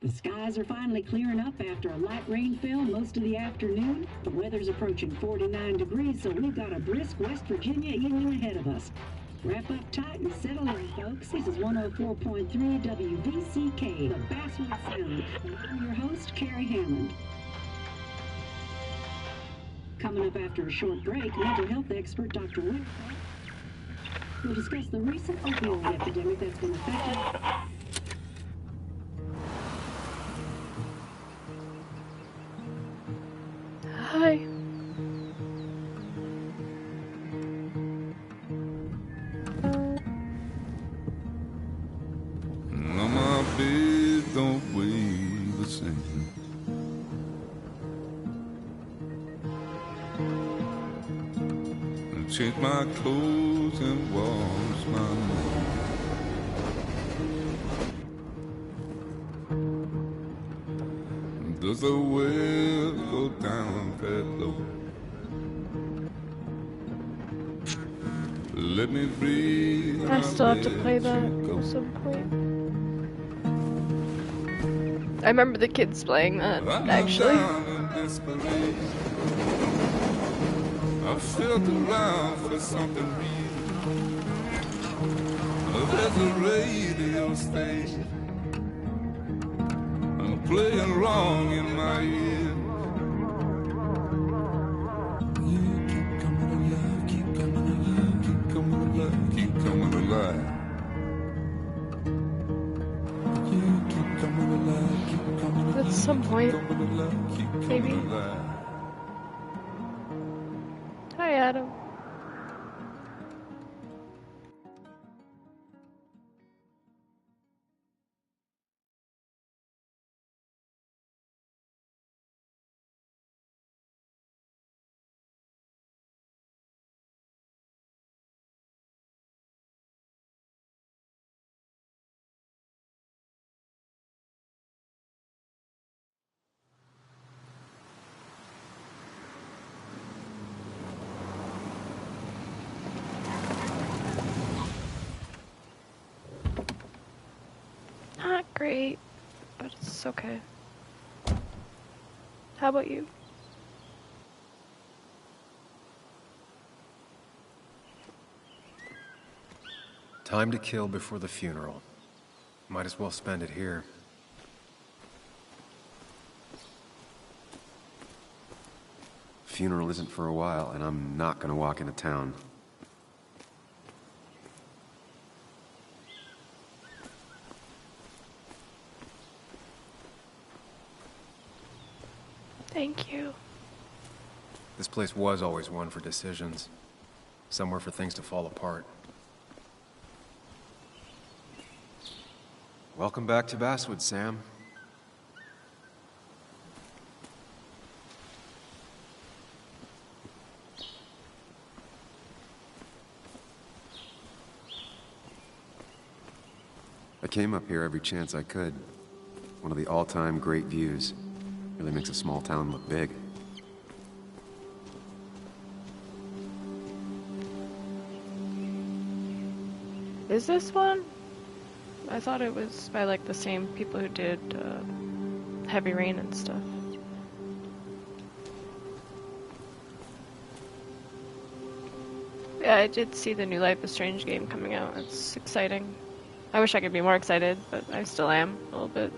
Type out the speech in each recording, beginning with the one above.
The skies are finally clearing up after a light rainfall most of the afternoon. The weather's approaching 49 degrees, so we've got a brisk West Virginia evening ahead of us. Wrap up tight and settle in, folks. This is 104.3 WVCK, the Basswood Sound. And I'm your host, Carrie Hammond. Coming up after a short break, mental health expert Dr. Winter will discuss the recent opioid epidemic that's been affecting. Hi. No, my bed don't weigh the same. I change my clothes and wash my name. Does the well go down that low? Let me breathe. I still have to play that at some point. I remember the kids playing that, actually. I felt around for something real. There's a radio station playing wrong in my ear. You keep coming alive, keep coming alive, keep coming alive, keep coming alive. You keep coming alive, keep coming alive. At some point, maybe. Hi, Adam. Not great, but it's okay. How about you? Time to kill before the funeral. Might as well spend it here. Funeral isn't for a while, and I'm not gonna walk into town. Thank you. This place was always one for decisions. Somewhere for things to fall apart. Welcome back to Basswood, Sam. I came up here every chance I could. One of the all-time great views. Really makes a small town look big. Is this one? I thought it was by like the same people who did Heavy Rain and stuff. Yeah, I did see the new Life is Strange game coming out. It's exciting. I wish I could be more excited, but I still am a little bit.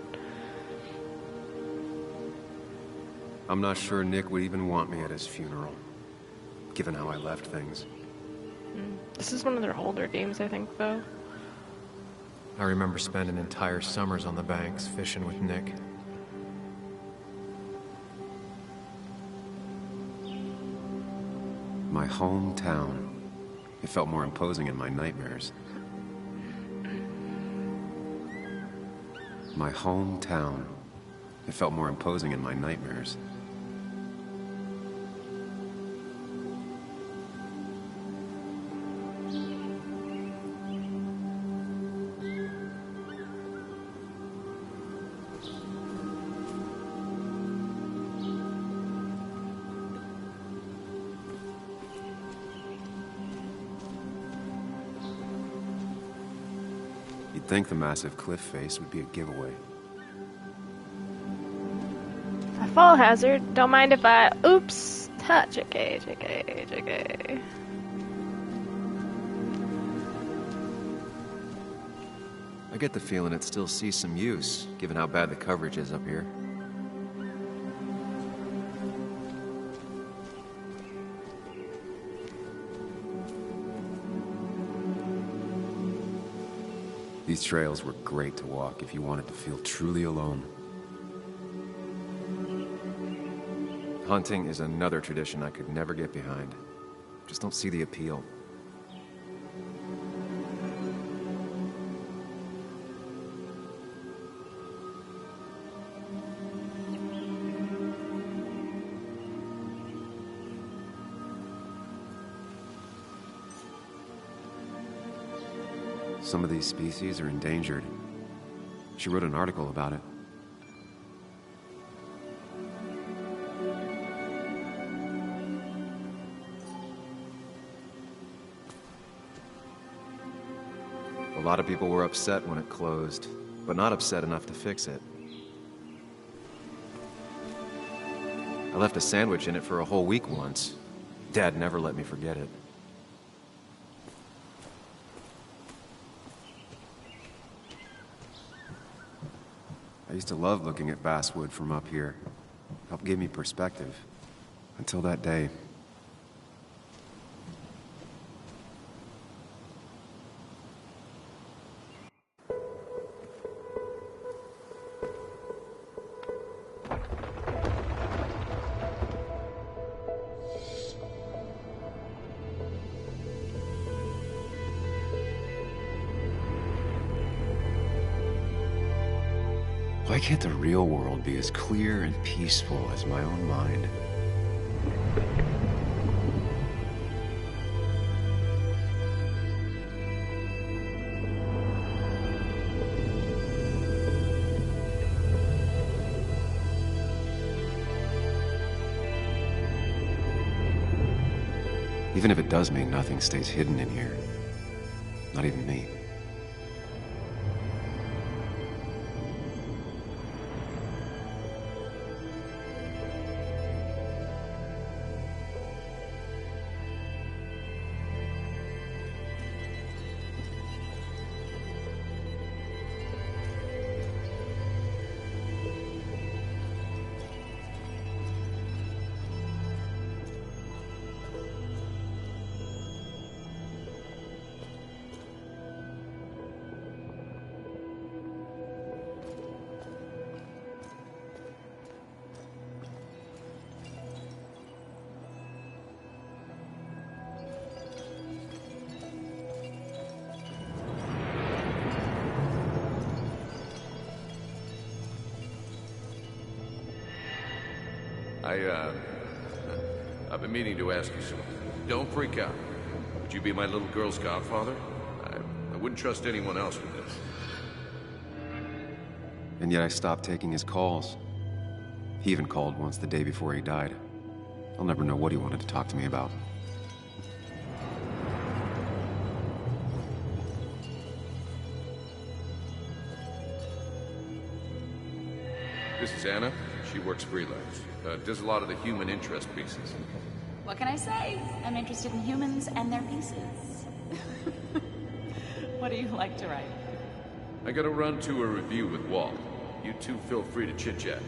I'm not sure Nick would even want me at his funeral, given how I left things. This is one of their older games, I think, though. I remember spending entire summers on the banks fishing with Nick. My hometown. It felt more imposing in my nightmares. My hometown. It felt more imposing in my nightmares. You'd think the massive cliff face would be a giveaway. fall hazard. Don't mind if I... Oops. Ha, JK. I get the feeling it still sees some use, given how bad the coverage is up here. These trails were great to walk if you wanted to feel truly alone. Hunting is another tradition I could never get behind. Just don't see the appeal. Some of these species are endangered. She wrote an article about it. A lot of people were upset when it closed, but not upset enough to fix it. I left a sandwich in it for a whole week once. Dad never let me forget it. I used to love looking at basswood from up here. Helped give me perspective. Until that day. Why can't the real world be as clear and peaceful as my own mind? Even if it does mean nothing stays hidden in here. Not even me. I've been meaning to ask you something. Don't freak out. Would you be my little girl's godfather? I wouldn't trust anyone else with this. And yet I stopped taking his calls. He even called once the day before he died. I'll never know what he wanted to talk to me about. This is Anna. She works freelance. Does a lot of the human interest pieces. What can I say? I'm interested in humans and their pieces. What do you like to write? I gotta run to a review with Walt. You two feel free to chit-chat.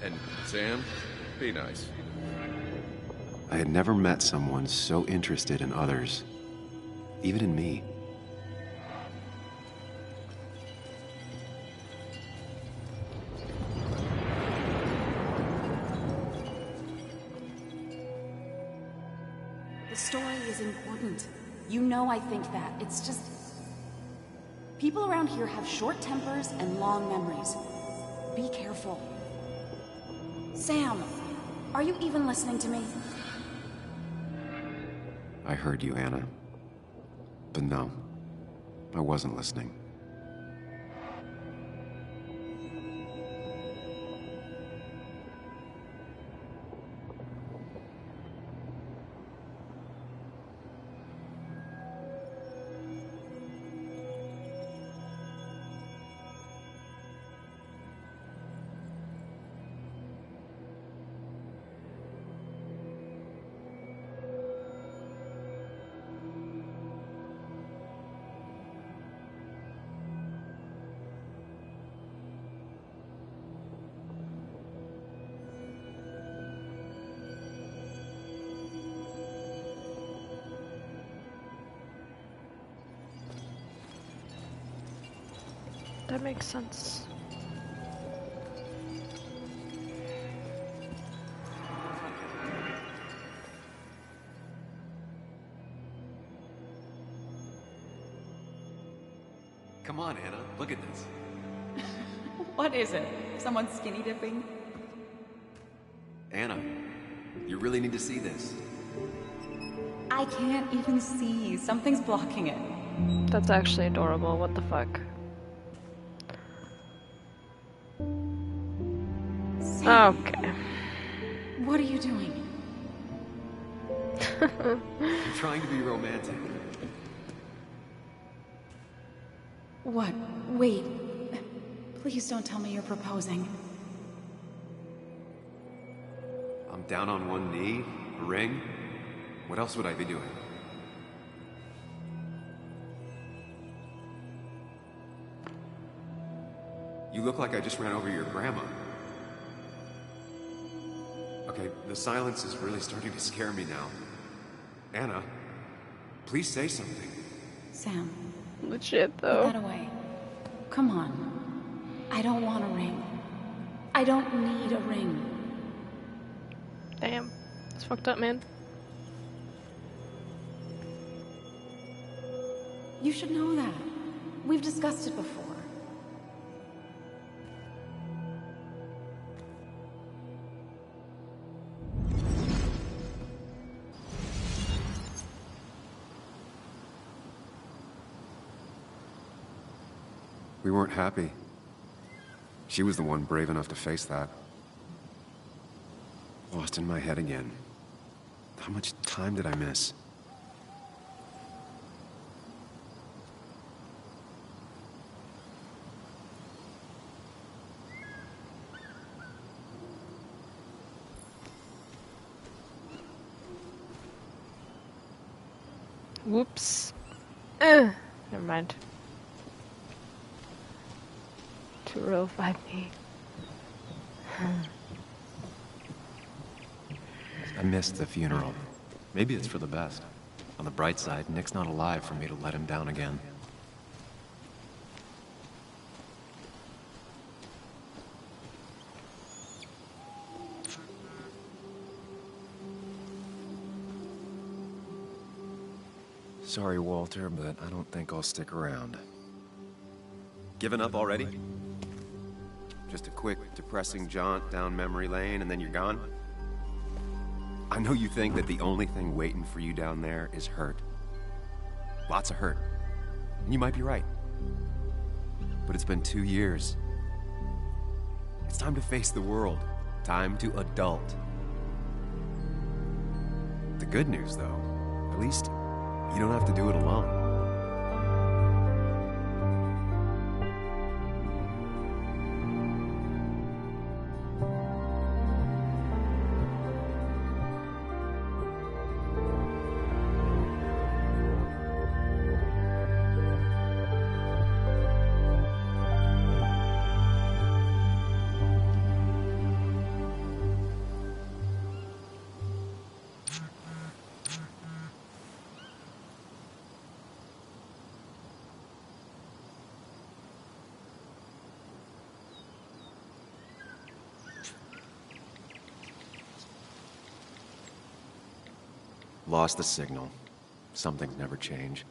And Sam, be nice. I had never met someone so interested in others. Even in me. The story is important. You know I think that. It's just... people around here have short tempers and long memories. Be careful. Sam, are you even listening to me? I heard you, Anna. But no, I wasn't listening. That makes sense. Come on, Anna. Look at this. What is it? Someone skinny dipping? Anna, you really need to see this. I can't even see. Something's blocking it. That's actually adorable. What the fuck? Sam, Okay. what are you doing? I'm trying to be romantic. What? Wait. Please don't tell me you're proposing. I'm down on one knee, a ring. What else would I be doing? You look like I just ran over your grandma. Okay, the silence is really starting to scare me now. Anna, please say something. Sam, Legit, put though. that away. Come on. I don't want a ring. I don't need a ring. Damn. It's fucked up, man. You should know that. We've discussed it before. We weren't happy. She was the one brave enough to face that. Lost in my head again. How much time did I miss? Whoops. Never mind. 205 me. I missed the funeral. Maybe it's for the best. On the bright side, Nick's not alive for me to let him down again. Sorry, Walter, but I don't think I'll stick around. Given up already? Just a quick, depressing jaunt down memory lane and then you're gone? I know you think that the only thing waiting for you down there is hurt. Lots of hurt. And you might be right. But it's been 2 years. It's time to face the world. Time to adult. The good news, though, at least you don't have to do it alone. Lost the signal. Some things never change.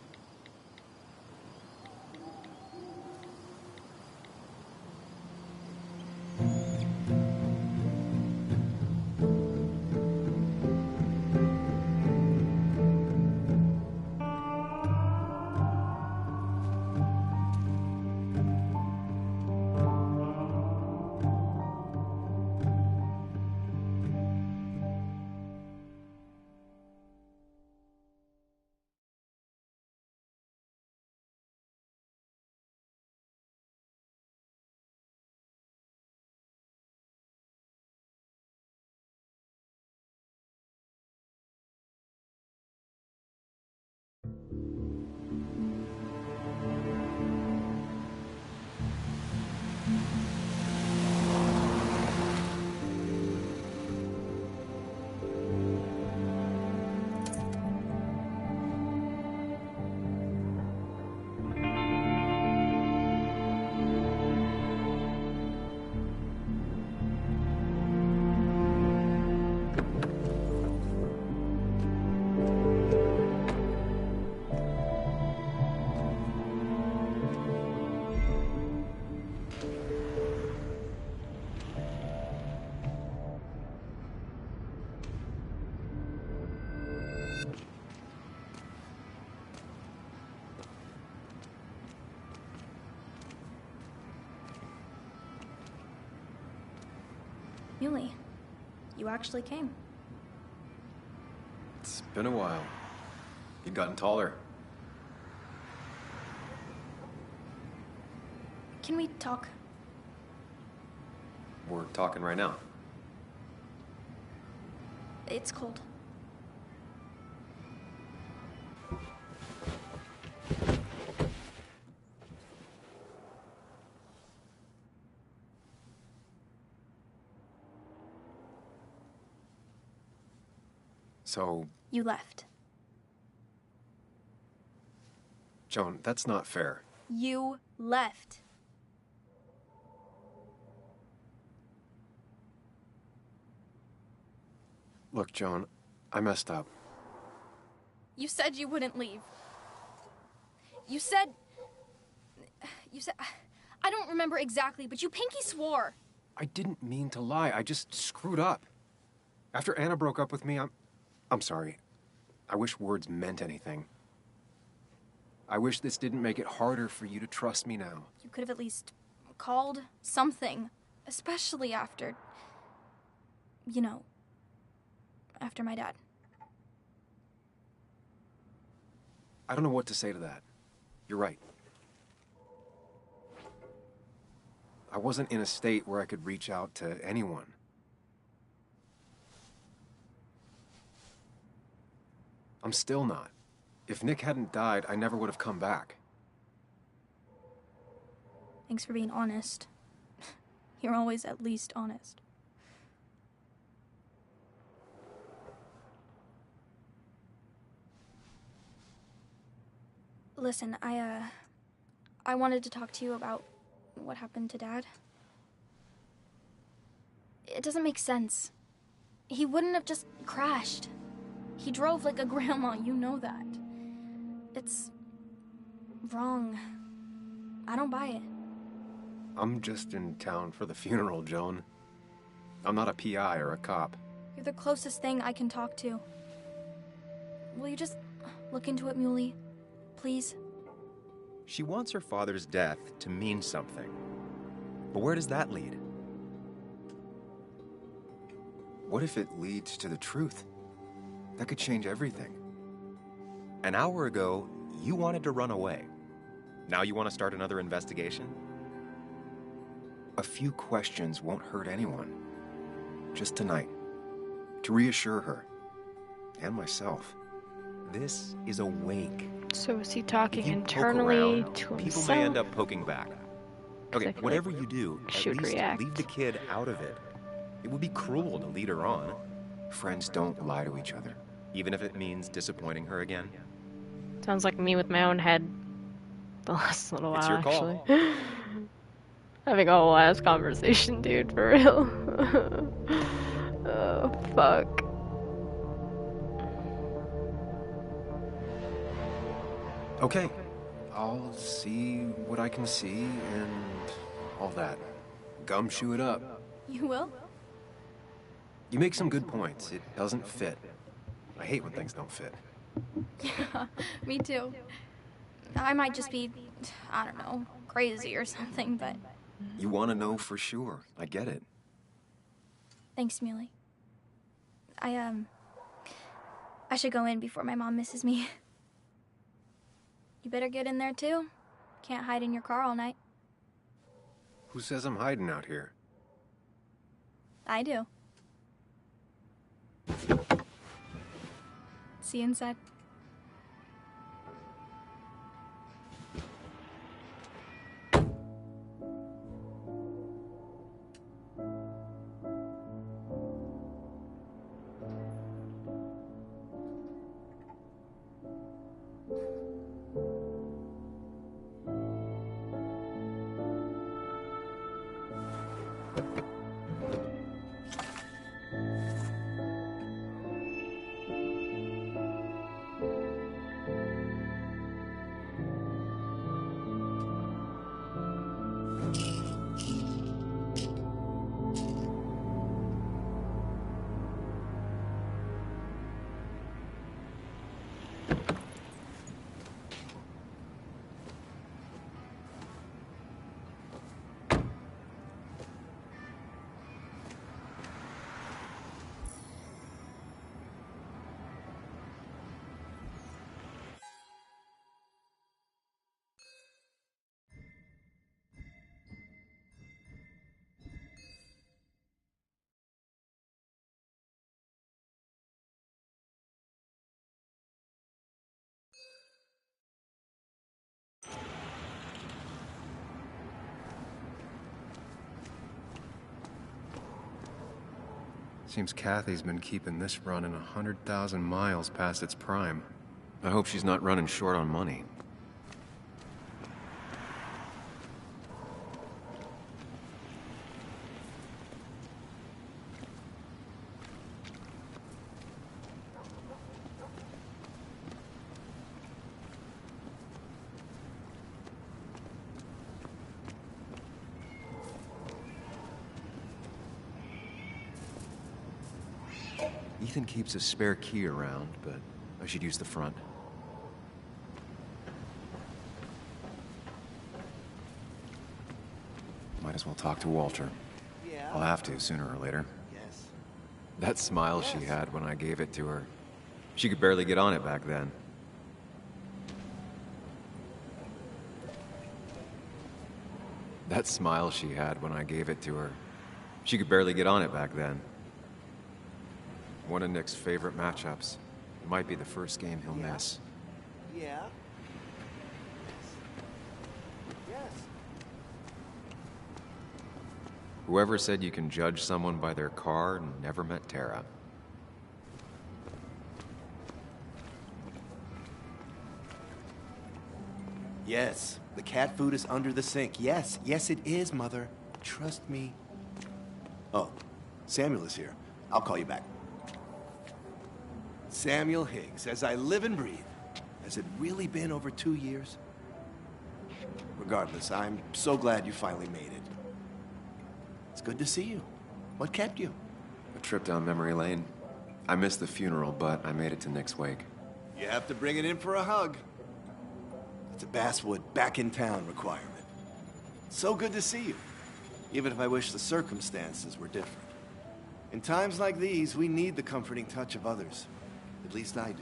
Muley, you actually came. It's been a while. You've gotten taller. Can we talk? We're talking right now. It's cold. So, You left. Joan, that's not fair. You left. Look, Joan, I messed up. You said you wouldn't leave. You said... I don't remember exactly, but you pinky swore. I didn't mean to lie. I just screwed up. After Anna broke up with me, I'm sorry. I wish words meant anything. I wish this didn't make it harder for you to trust me now. You could have at least called something, especially after... You know, after my dad. I don't know what to say to that. You're right. I wasn't in a state where I could reach out to anyone. I'm still not. If Nick hadn't died, I never would have come back. Thanks for being honest. You're always at least honest. Listen, I wanted to talk to you about what happened to Dad. It doesn't make sense. He wouldn't have just crashed. He drove like a grandma, you know that. It's wrong. I don't buy it. I'm just in town for the funeral, Joan. I'm not a PI or a cop. You're the closest thing I can talk to. Will you just look into it, Muley? Please? She wants her father's death to mean something. But where does that lead? What if it leads to the truth? That could change everything. An hour ago, you wanted to run away. Now you want to start another investigation? A few questions won't hurt anyone. Just tonight. To reassure her. And myself. This is a wake. So is he talking If you poke internally around, to people himself? may end up poking back. Okay, Exactly. whatever you do, at Should least react. leave the kid out of it. It would be cruel to lead her on, Friends don't lie to each other. even if it means disappointing her again. Sounds like me with my own head the last little while, It's your call. actually. Having a whole ass conversation, dude, for real. Oh, fuck. Okay. I'll see what I can see and all that. Gumshoe it up. You will? You make some good points. It doesn't fit. I hate when things don't fit. Yeah, me too. I might just be, I don't know, crazy or something, but You want to know for sure. I get it. thanks, Muley. I should go in before my mom misses me. You better get in there too. Can't hide in your car all night. Who says I'm hiding out here? I do. See you inside. Seems Kathy's been keeping this running 100,000 miles past its prime. I hope she's not running short on money. Ethan keeps a spare key around, but I should use the front. Might as well talk to Walter. Yeah. I'll have to, sooner or later. Yes. That smile she had when I gave it to her. She could barely get on it back then. That smile she had when I gave it to her. She could barely get on it back then. One of Nick's favorite matchups. It might be the first game he'll miss. Yeah. Yes. Whoever said you can judge someone by their car never met Tara. Yes. The cat food is under the sink. Yes. Yes, it is, Mother. Trust me. Oh, Samuel is here. I'll call you back. Samuel Higgs, as I live and breathe. Has it really been over 2 years? Regardless, I'm so glad you finally made it. It's good to see you. What kept you? A trip down memory lane. I missed the funeral, but I made it to Nick's wake. You have to bring it in for a hug. It's a Basswood back in town requirement. So good to see you, even if I wish the circumstances were different. In times like these, we need the comforting touch of others. At least I do.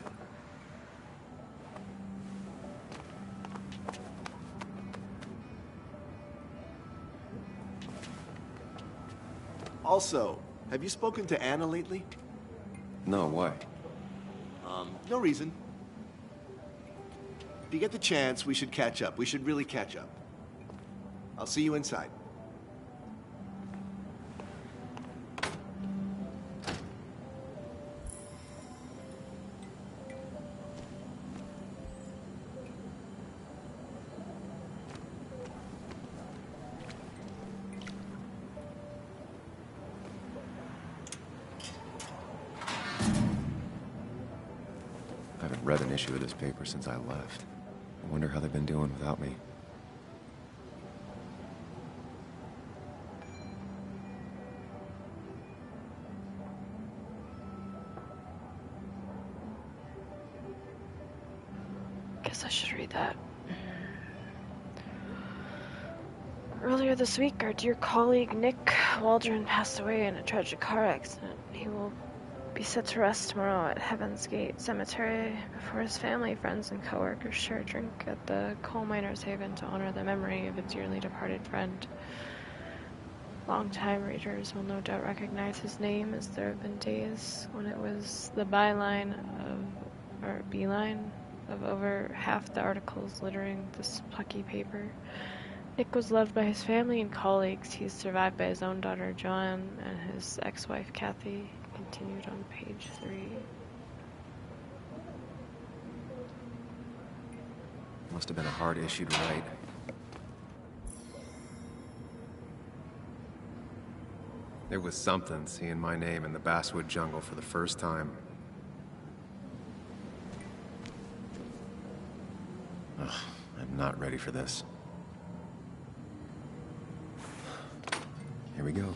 Also, have you spoken to Anna lately? No, why? No reason. If you get the chance, we should catch up. We should really catch up. I'll see you inside. I haven't read an issue of this paper since I left. I wonder how they've been doing without me. Guess I should read that. Earlier this week, our dear colleague Nick Waldron passed away in a tragic car accident. He will be set to rest tomorrow at Heaven's Gate Cemetery before his family, friends, and coworkers share a drink at the Coal Miners' Haven to honor the memory of a dearly departed friend. Longtime readers will no doubt recognize his name, as there have been days when it was the beeline of over half the articles littering this plucky paper. Nick was loved by his family and colleagues. He's survived by his own daughter, Joan, and his ex-wife, Kathy. Continued on page 3. Must have been a hard issue to write. It was something seeing my name in the Basswood jungle for the first time. Ugh, I'm not ready for this. Here we go.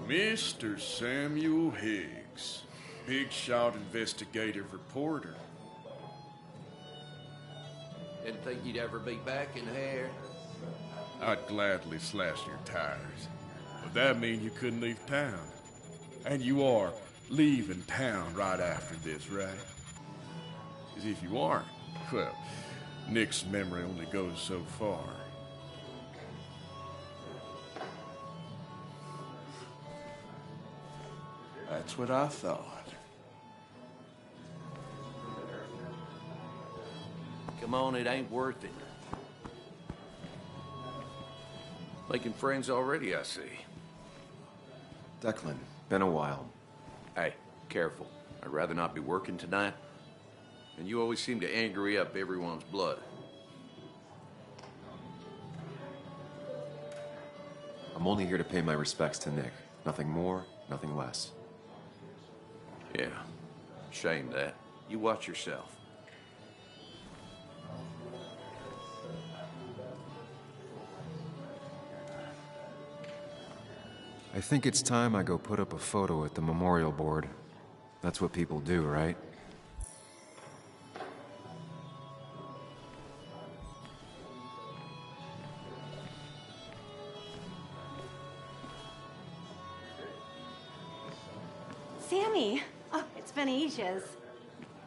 Mr. Samuel Higgs, big shot investigative reporter. Didn't think you'd ever be back in here. I'd gladly slash your tires. But that mean you couldn't leave town. And you are leaving town right after this, right? Because if you aren't, well, Nick's memory only goes so far. That's what I thought. Come on, it ain't worth it. Making friends already, I see. Declan, been a while. Hey, careful. I'd rather not be working tonight. And you always seem to angry up everyone's blood. I'm only here to pay my respects to Nick. Nothing more, nothing less. Yeah, shame that. You watch yourself. I think it's time I go put up a photo at the memorial board. That's what people do, right? Sammy! Oh, it's been ages.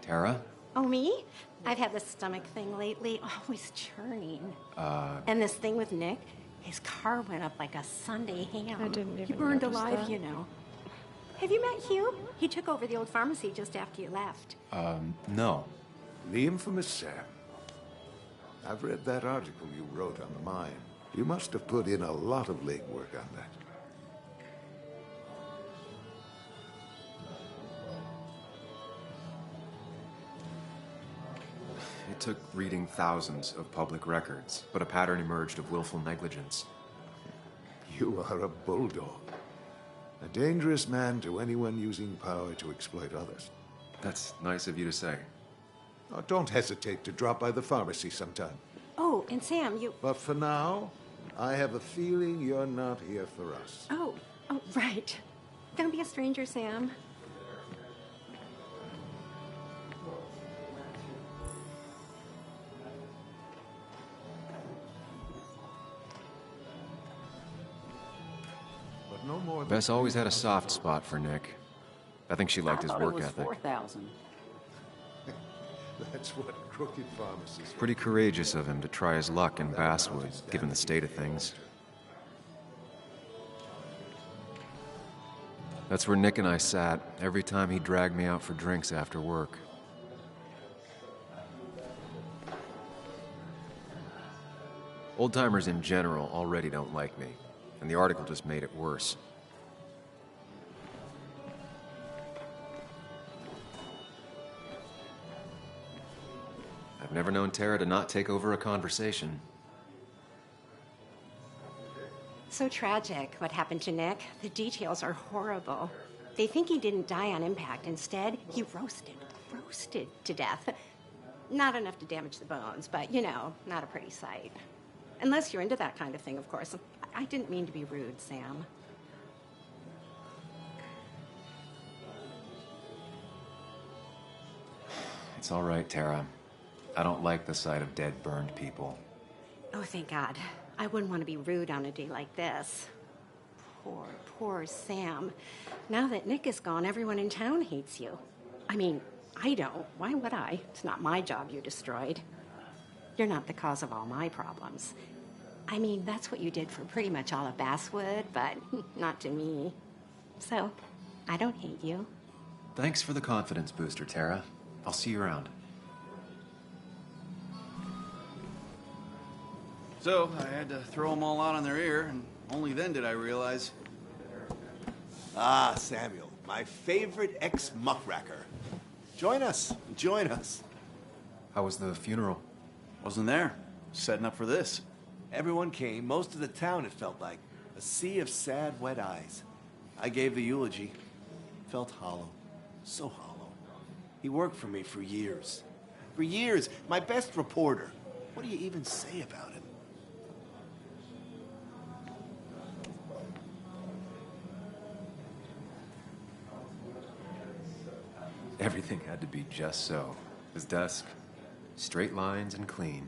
Tara? Oh, me? I've had this stomach thing lately, always churning. And this thing with Nick, his car went up like a Sunday ham. I didn't even He burned notice alive, that. you know. Have you met Hugh? He took over the old pharmacy just after you left. No. The infamous Sam. I've read that article you wrote on the mine. You must have put in a lot of legwork on that. It took reading thousands of public records, but a pattern emerged of willful negligence. You are a bulldog. A dangerous man to anyone using power to exploit others. That's nice of you to say. Oh, don't hesitate to drop by the pharmacy sometime. Oh, and Sam, you... But for now, I have a feeling you're not here for us. Oh, right. Don't be a stranger, Sam. But no more than Bess always had a soft spot for Nick. I think she liked his work ethic. 4,000. That's what crooked pharmacists... Pretty courageous of him to try his luck in Basswood, given the state of things. That's where Nick and I sat every time he dragged me out for drinks after work. Old-timers in general already don't like me, and the article just made it worse. I've never known Tara to not take over a conversation. So tragic, what happened to Nick. The details are horrible. They think he didn't die on impact. Instead, he roasted to death. Not enough to damage the bones, but, you know, not a pretty sight. Unless you're into that kind of thing, of course. I didn't mean to be rude, Sam. It's all right, Tara. I don't like the sight of dead, burned people. Oh, thank God. I wouldn't want to be rude on a day like this. Poor Sam. Now that Nick is gone, everyone in town hates you. I mean, I don't. Why would I? It's not my job you destroyed. You're not the cause of all my problems. I mean, that's what you did for pretty much all of Basswood, but not to me. So, I don't hate you. Thanks for the confidence booster, Tara. I'll see you around. So, I had to throw them all out on their ear, and only then did I realize... Ah, Samuel, my favorite ex-muckracker. Join us. How was the funeral? Wasn't there. Setting up for this. Everyone came, most of the town, it felt like. A sea of sad, wet eyes. I gave the eulogy. Felt hollow. So hollow. He worked for me for years. For years. My best reporter. What do you even say about him? Everything had to be just so. His desk, straight lines and clean.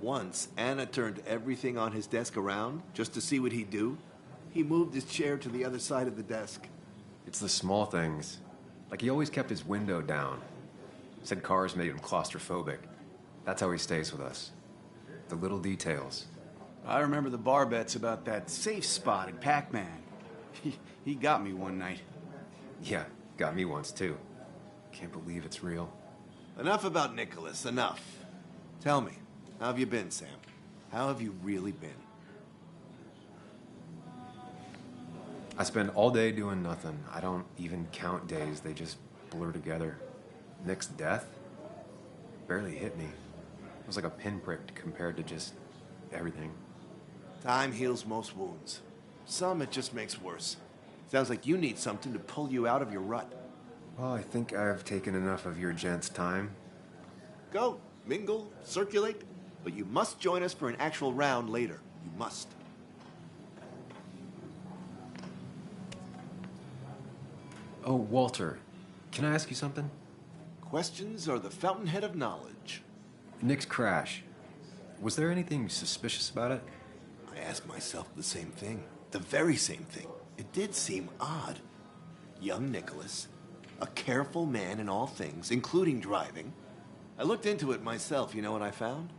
Once, Anna turned everything on his desk around just to see what he'd do. He moved his chair to the other side of the desk. It's the small things. Like he always kept his window down. Said cars made him claustrophobic. That's how he stays with us. The little details. I remember the bar bets about that safe spot in Pac-Man. He got me one night. Yeah, got me once too. Can't believe it's real. Enough about Nicholas, enough. Tell me, how have you been, Sam? How have you really been? I spend all day doing nothing. I don't even count days. They just blur together. Nick's death barely hit me. It was like a pinprick compared to just everything. Time heals most wounds. Some it just makes worse. Sounds like you need something to pull you out of your rut. Well, I think I've taken enough of your gents' time. Go, mingle, circulate, but you must join us for an actual round later. You must. Oh, Walter, can I ask you something? Questions are the fountainhead of knowledge. Nick's crash. Was there anything suspicious about it? I ask myself the same thing. The very same thing. It did seem odd. Young Nicholas, a careful man in all things, including driving. I looked into it myself. You know what I found?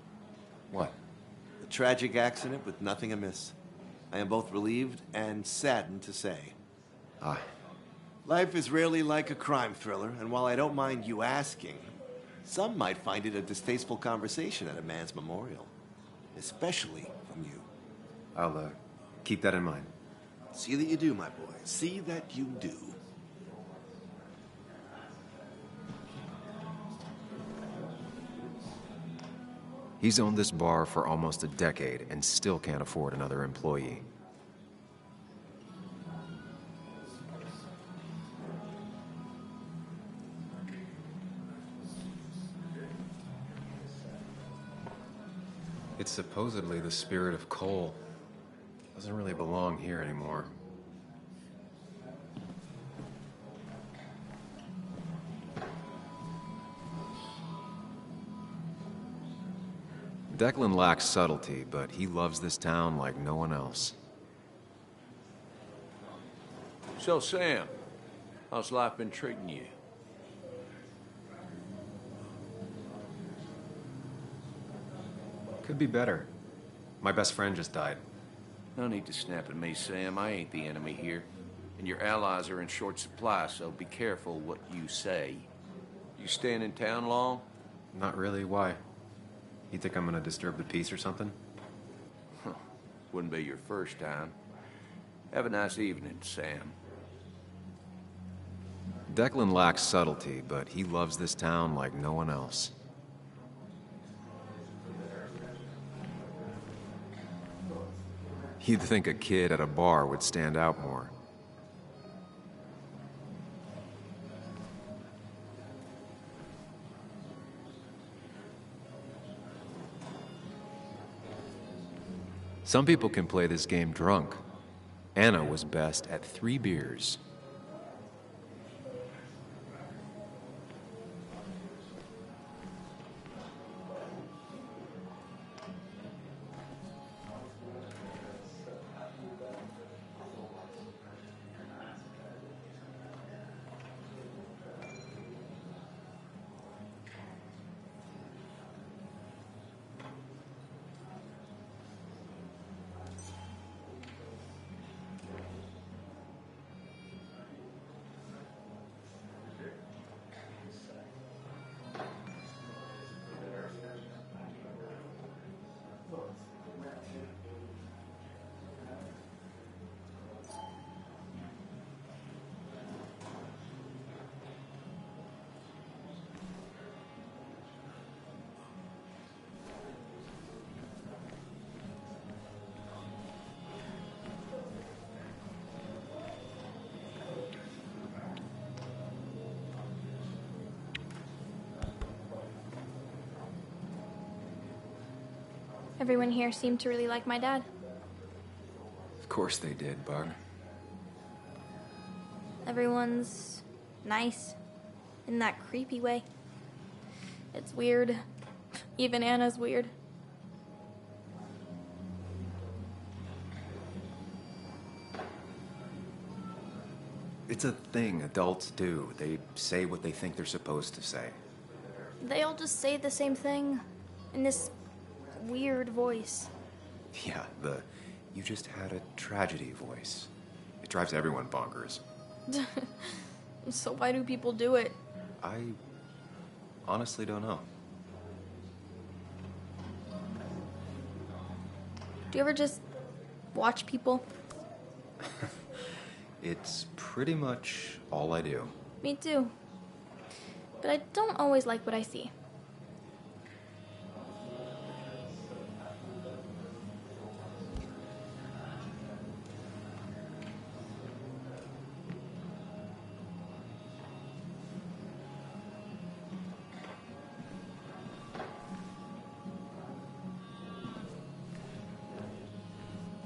What? A tragic accident with nothing amiss. I am both relieved and saddened to say. Ah. Life is rarely like a crime thriller, and while I don't mind you asking, some might find it a distasteful conversation at a man's memorial. Especially from you. I'll, keep that in mind. See that you do, my boy. See that you do. He's owned this bar for almost a decade and still can't afford another employee. It's supposedly the spirit of coal. Doesn't really belong here anymore. Declan lacks subtlety, but he loves this town like no one else. So, Sam, how's life been treating you? Could be better. My best friend just died. No need to snap at me, Sam. I ain't the enemy here. And your allies are in short supply, so be careful what you say. You staying in town long? Not really. Why? You think I'm gonna disturb the peace or something? Huh. Wouldn't be your first time. Have a nice evening, Sam. Declan lacks subtlety, but he loves this town like no one else. You'd think a kid at a bar would stand out more. Some people can play this game drunk. Anna was best at 3 beers. Everyone here seemed to really like my dad. Of course they did, Bug. Everyone's nice in that creepy way. It's weird. Even Anna's weird. It's a thing adults do. They say what they think they're supposed to say. They all just say the same thing in this weird voice. Yeah, you just had a tragedy voice. It drives everyone bonkers. So why do people do it? I honestly don't know. Do you ever just watch people? It's pretty much all I do. Me too. But I don't always like what I see.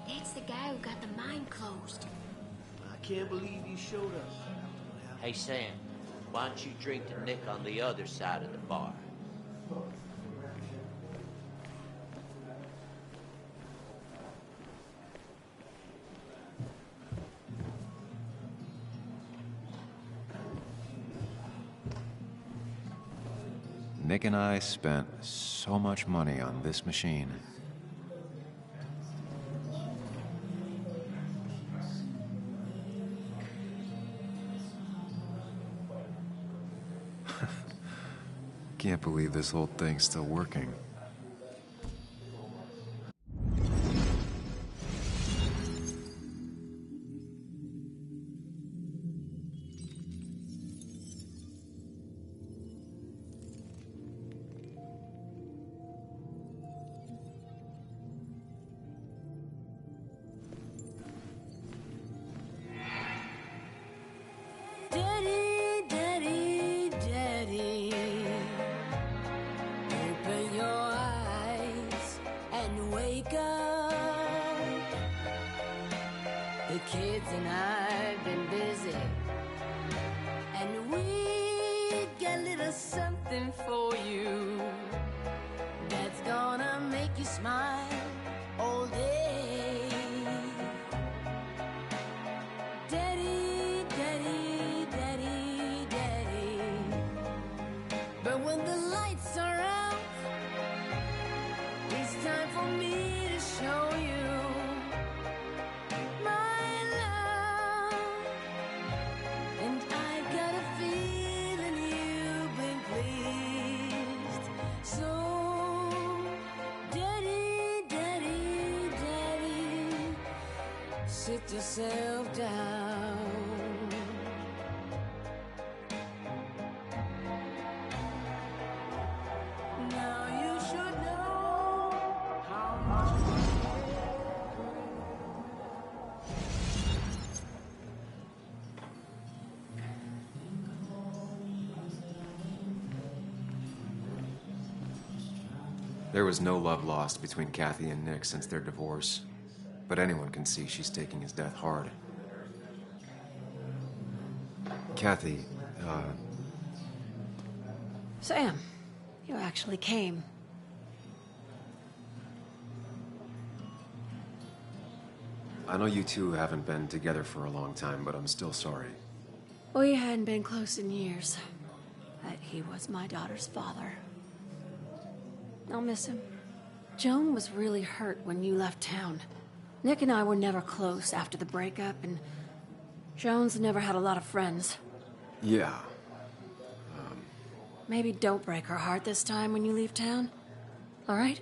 That's the guy who got the mine closed. I can't believe you showed up. Hey, Sam, why don't you drink to Nick on the other side of the bar? Nick and I spent so much money on this machine. Can't believe this whole thing's still working. Daddy, daddy, daddy, open your eyes and wake up. The kids and I've been busy, and we got a little something for you that's gonna make you smile all day. Daddy, daddy, daddy, daddy. But when the lights are out, it's time for me to show you my love. And I got a feeling you've been pleased. So, daddy, daddy, daddy, sit yourself down. Now you should know how much There was no love lost between Kathy and Nick since their divorce, but anyone can see she's taking his death hard. Kathy, Sam, you actually came. I know you two haven't been together for a long time, but I'm still sorry. We hadn't been close in years, but he was my daughter's father. I'll miss him. Joan was really hurt when you left town. Nick and I were never close after the breakup, and Joan's never had a lot of friends. Yeah. Maybe don't break her heart this time when you leave town. All right?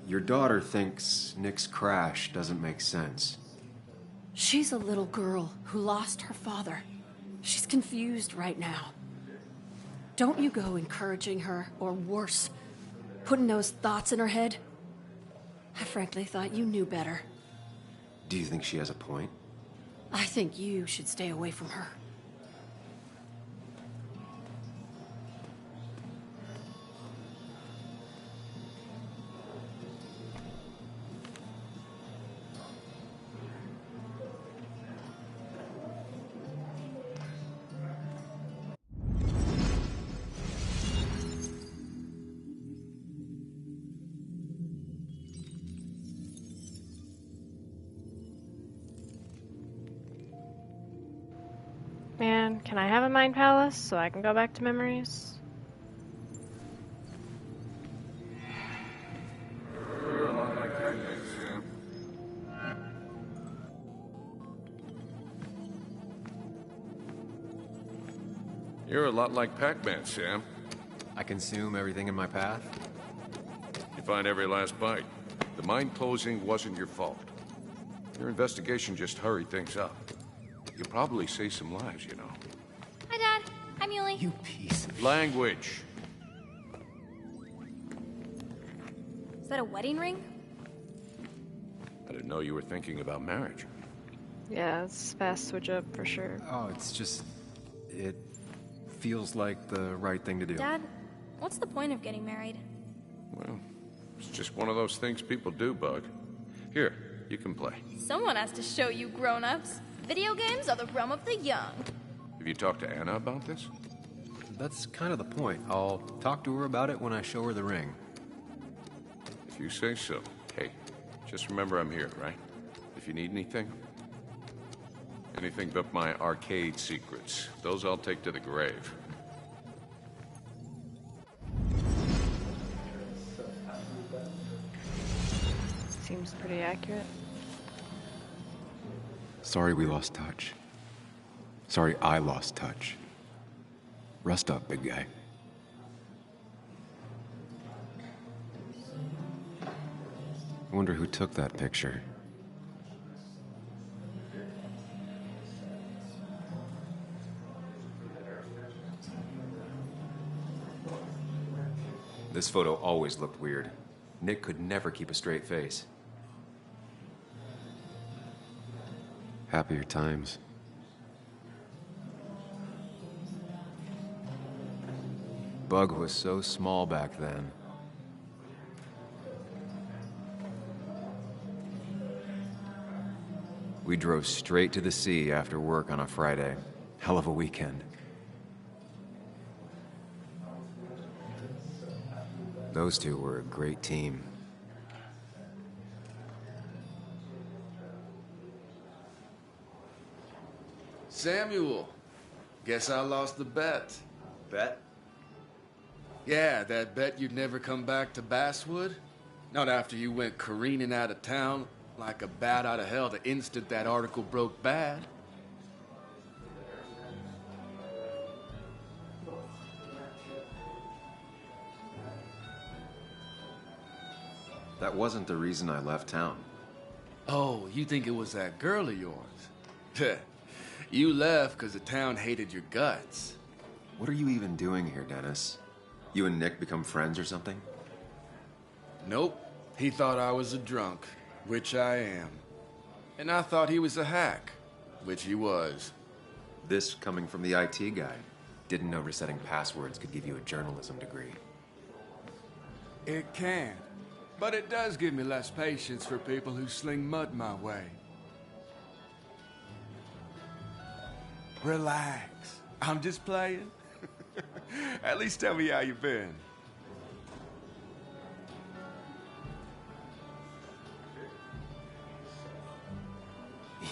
Your daughter thinks Nick's crash doesn't make sense. She's a little girl who lost her father. She's confused right now. Don't you go encouraging her, or worse, putting those thoughts in her head. I frankly thought you knew better. Do you think she has a point? I think you should stay away from her. Man, can I have a mind palace so I can go back to memories? You're a lot like Pac-Man, Sam. I consume everything in my path? You find every last bite. The mine closing wasn't your fault. Your investigation just hurried things up. You probably saved some lives, you know. Hi, Dad. Hi, Muley. You piece of... Language. Is that a wedding ring? I didn't know you were thinking about marriage. Yeah, it's fast switch up for sure. Oh, it's just... It feels like the right thing to do. Dad, what's the point of getting married? Well, it's just one of those things people do, Bug. Here, you can play. Someone has to show you grown-ups. Video games are the realm of the young. Have you talked to Anna about this? That's kind of the point. I'll talk to her about it when I show her the ring. If you say so. Hey, just remember I'm here, right? If you need anything. Anything but my arcade secrets. Those I'll take to the grave. Seems pretty accurate. Sorry we lost touch. Sorry I lost touch. Rest up, big guy. I wonder who took that picture. This photo always looked weird. Nick could never keep a straight face. Happier times. Bug was so small back then. We drove straight to the sea after work on a Friday. Hell of a weekend. Those two were a great team. Samuel, guess I lost the bet. Bet? Yeah, that bet you'd never come back to Basswood. Not after you went careening out of town like a bat out of hell the instant that article broke bad. That wasn't the reason I left town. Oh, you think it was that girl of yours? You left because the town hated your guts. What are you even doing here, Dennis? You and Nick become friends or something? Nope. He thought I was a drunk, which I am. And I thought he was a hack, which he was. This coming from the IT guy. Didn't know resetting passwords could give you a journalism degree. It can. But it does give me less patience for people who sling mud my way. Relax. I'm just playing. At least tell me how you been.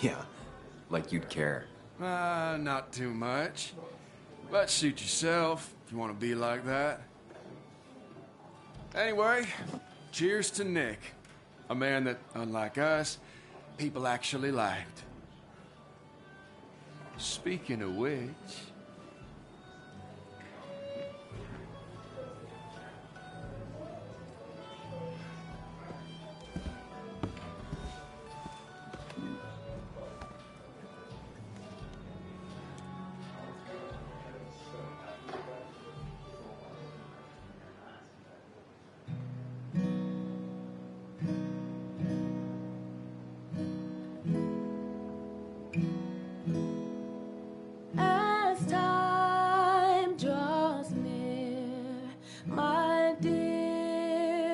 Yeah, like you'd care. Not too much. But suit yourself if you want to be like that. Anyway, cheers to Nick. A man that, unlike us, people actually liked. Speaking of which... As time draws near, my dearest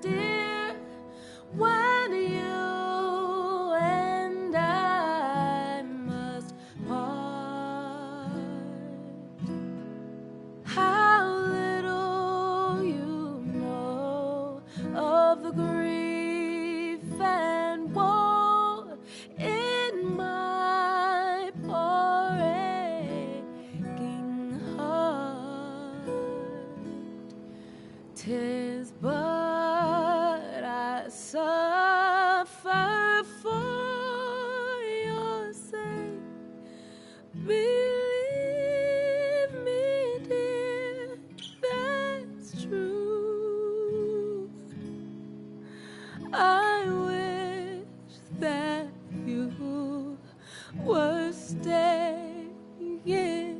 dear, when you and I must part, how little you know of the grief and woe in my staying here.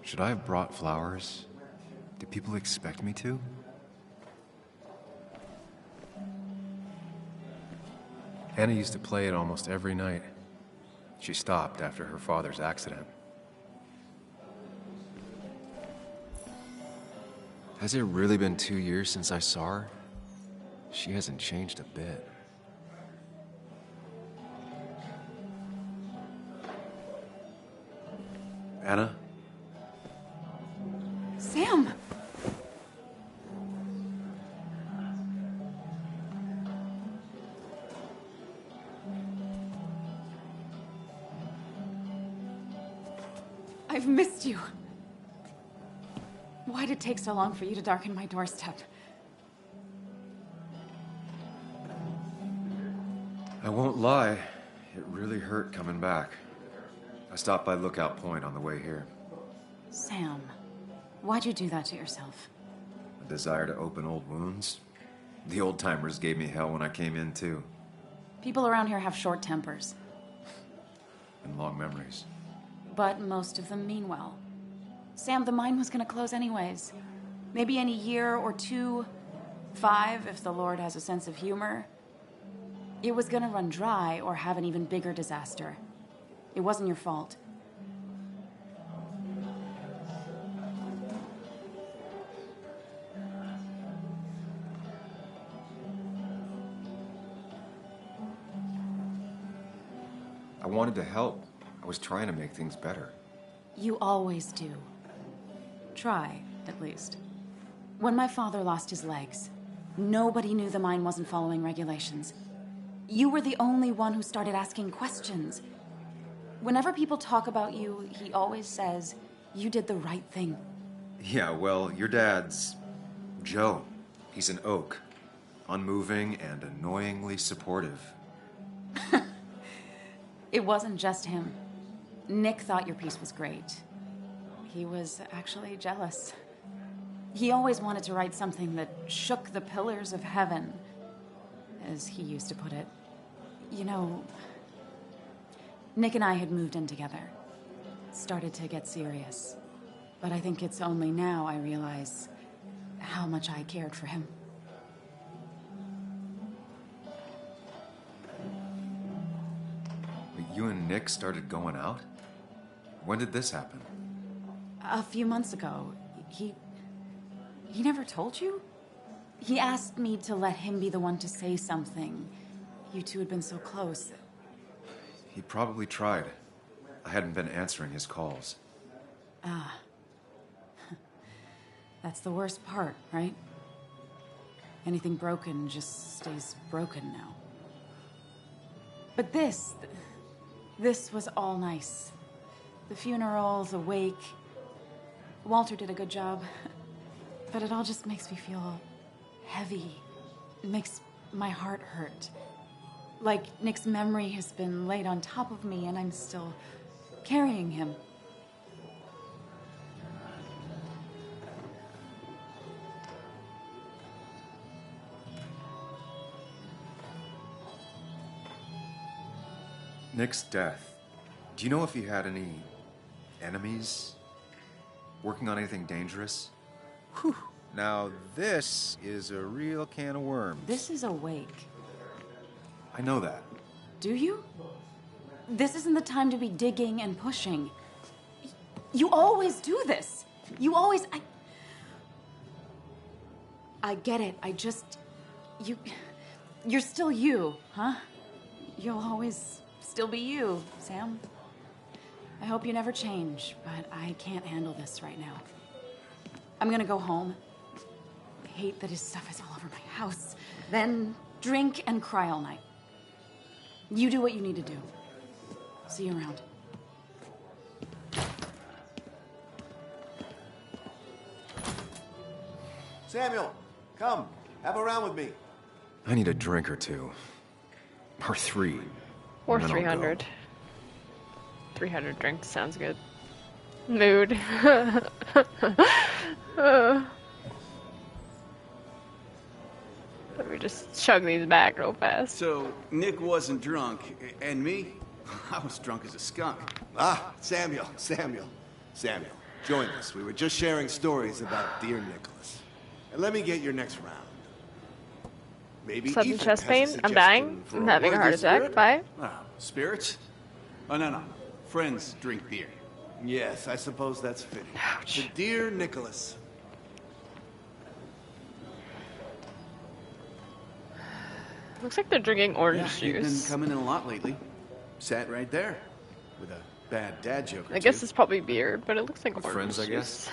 Should I have brought flowers? Do people expect me to? Hannah used to play it almost every night. She stopped after her father's accident. Has it really been 2 years since I saw her? She hasn't changed a bit. Anna? Sam! I've missed you. Why'd it take so long for you to darken my doorstep? I won't lie, it really hurt coming back. I stopped by Lookout Point on the way here. Sam, why'd you do that to yourself? A desire to open old wounds? The old-timers gave me hell when I came in, too. People around here have short tempers, And long memories. but most of them mean well. Sam, the mine was gonna close anyways. Maybe in a year or 2, 5, if the Lord has a sense of humor. It was gonna run dry or have an even bigger disaster. It wasn't your fault. I wanted to help. I was trying to make things better. You always do. Try, at least. When my father lost his legs, nobody knew the mine wasn't following regulations. You were the only one who started asking questions. Whenever people talk about you, he always says, you did the right thing. Yeah, well, your dad's... Joe. He's an oak. Unmoving and annoyingly supportive. It wasn't just him. Nick thought your piece was great. He was actually jealous. He always wanted to write something that shook the pillars of heaven, as he used to put it. You know, Nick and I had moved in together. Started to get serious. But I think it's only now I realize how much I cared for him. You and Nick started going out? When did this happen? A few months ago, he never told you? He asked me to let him be the one to say something. You two had been so close. He probably tried. I hadn't been answering his calls. Ah. That's the worst part, right? Anything broken just stays broken now. But this was all nice. The funeral, the wake. Walter did a good job. But it all just makes me feel heavy. It makes my heart hurt. Like Nick's memory has been laid on top of me and I'm still carrying him. Nick's death. Do you know if he had any enemies? Working on anything dangerous? Whew. Now this is a real can of worms. This is a wake. I know that. Do you? This isn't the time to be digging and pushing. You always do this. You always... I get it. I just... You're still you, huh? You'll always still be you, Sam. I hope you never change, but I can't handle this right now. I'm gonna go home. I hate that his stuff is all over my house. Then drink and cry all night. You do what you need to do. See you around. Samuel, come. Have a round with me. I need a drink or two. Or 3. Or and then I'll 300. 300 drinks sounds good. Mood. Let me just chug these back real fast. So, Nick wasn't drunk, and me? I was drunk as a skunk. Ah, Samuel. Join us. We were just sharing stories about dear Nicholas. And let me get your next round. Maybe Sudden Ethan chest has a pain. I'm dying. suggestion for I'm having a heart attack. Bye. Spirits? Oh, no. Friends drink beer. Yes, I suppose that's fitting. To dear Nicholas. Looks like they're drinking orange You've been juice. coming in a lot lately. Sat right there with a bad dad joke or I guess two. it's probably beer, but it looks like orange Friends, I juice. guess.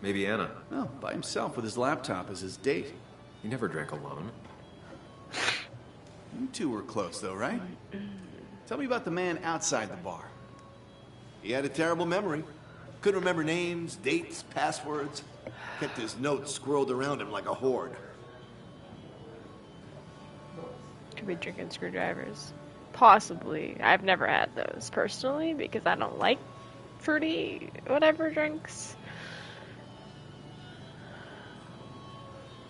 Maybe Anna. Oh, by himself with his laptop as his date. He never drank alone. You two were close, though, right? Tell me about the man outside the bar. He had a terrible memory. Couldn't remember names, dates, passwords. Kept his notes squirreled around him like a hoard. Could be drinking screwdrivers. Possibly. I've never had those personally because I don't like fruity whatever drinks.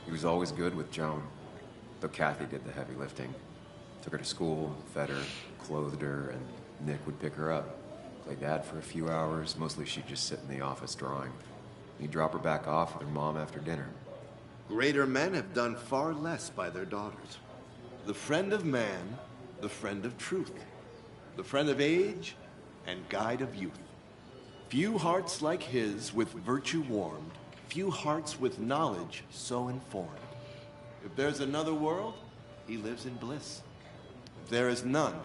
He was always good with Joan, though Kathy did the heavy lifting. Took her to school, fed her, clothed her, and Nick would pick her up. Play dad for a few hours. Mostly she'd just sit in the office drawing. He'd drop her back off with her mom after dinner. Greater men have done far less by their daughters. The friend of man, the friend of truth. The friend of age, and guide of youth. Few hearts like his with virtue warmed. Few hearts with knowledge so informed. If there's another world, he lives in bliss. If there is none,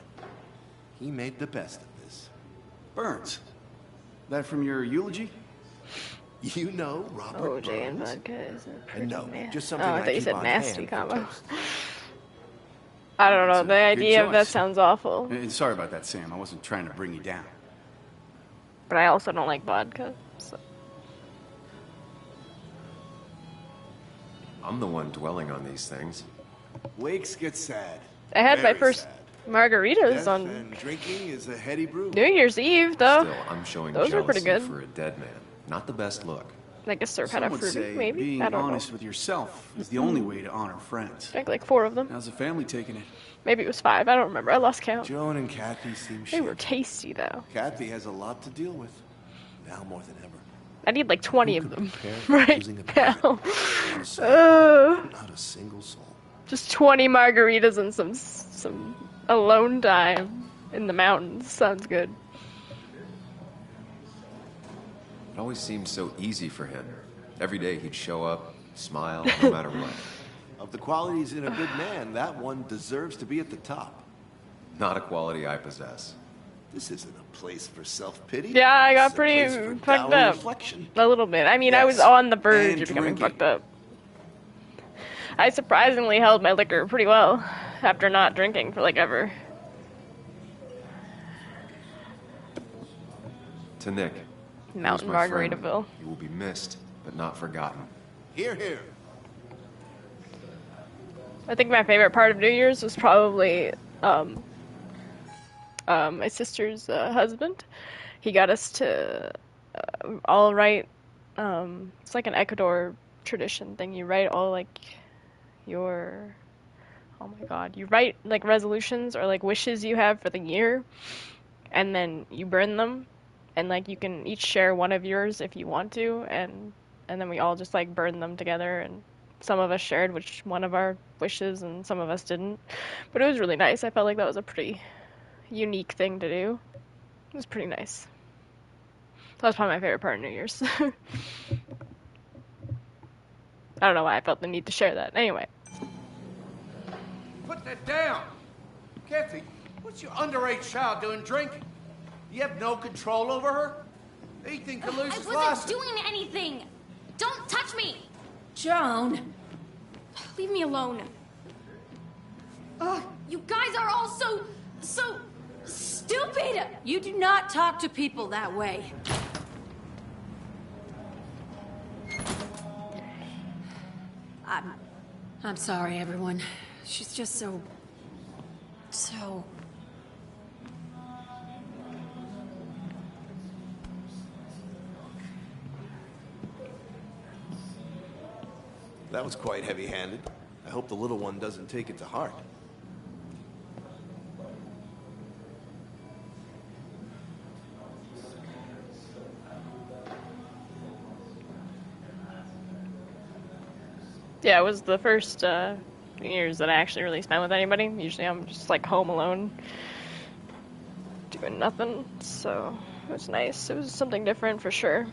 he made the best of this. Burns. That from your eulogy? You know Robert OJ and Burns? vodka is a pretty No, nasty. just something I I thought you keep said on nasty hand for combo. toast. I don't know. The Good idea of that choice. sounds awful. Sorry about that, Sam. I wasn't trying to bring you down. But I also don't like vodka. So. I'm the one dwelling on these things. Wakes get sad. I had my Very first sad. margaritas Death on and drinking is a heady brew. New Year's Eve, though. Still, I'm showing Those were jealousy pretty good. for a dead man. Not the best look. I guess they're kind Some of would fruity, say maybe. being I don't honest know. with yourself is the only way to honor friends. Drank like 4 of them. How's the family taking it? Maybe it was 5. I don't remember. I lost count. Joan and Kathy seem They were shaken. tasty, though. Kathy has a lot to deal with. Now more than ever. I need like 20 of them for right losing a now. Not a single soul. Just 20 margaritas and some alone time in the mountains. Sounds good. It always seemed so easy for him. Every day he'd show up, smile, no matter what. Of the qualities in a good man, that one deserves to be at the top. Not a quality I possess. This isn't a place for self-pity. Yeah, I got It's a pretty place for fucked dour up. reflection. A little bit. I mean, I was Yes, on the verge and of becoming drinking. fucked up. I surprisingly held my liquor pretty well after not drinking for like ever. To Nick. Mountain who's my friend, Margaritaville. You will be missed, but not forgotten. Here, here. I think my favorite part of New Year's was probably my sister's husband. He got us to all write. It's like an Ecuador tradition thing. You write all like your. Oh my God! You write like resolutions or like wishes you have for the year, and then you burn them, and like you can each share one of yours if you want to, and then we all just like burn them together and. Some of us shared which one of our wishes, and some of us didn't. But it was really nice. I felt like that was a pretty unique thing to do. It was pretty nice. That was probably my favorite part of New Year's. I don't know why I felt the need to share that. Anyway. Put that down! Kathy, what's your underage child doing drinking? You have no control over her? Ethan could lose I his wasn't license. doing anything! Don't touch me! Joan! Leave me alone. Ugh, you guys are all so stupid! You do not talk to people that way. I'm sorry, everyone. She's just so... That was quite heavy-handed. I hope the little one doesn't take it to heart. Yeah, it was the first New Year's that I actually really spent with anybody. Usually I'm just like home alone, doing nothing, so it was nice. It was something different for sure.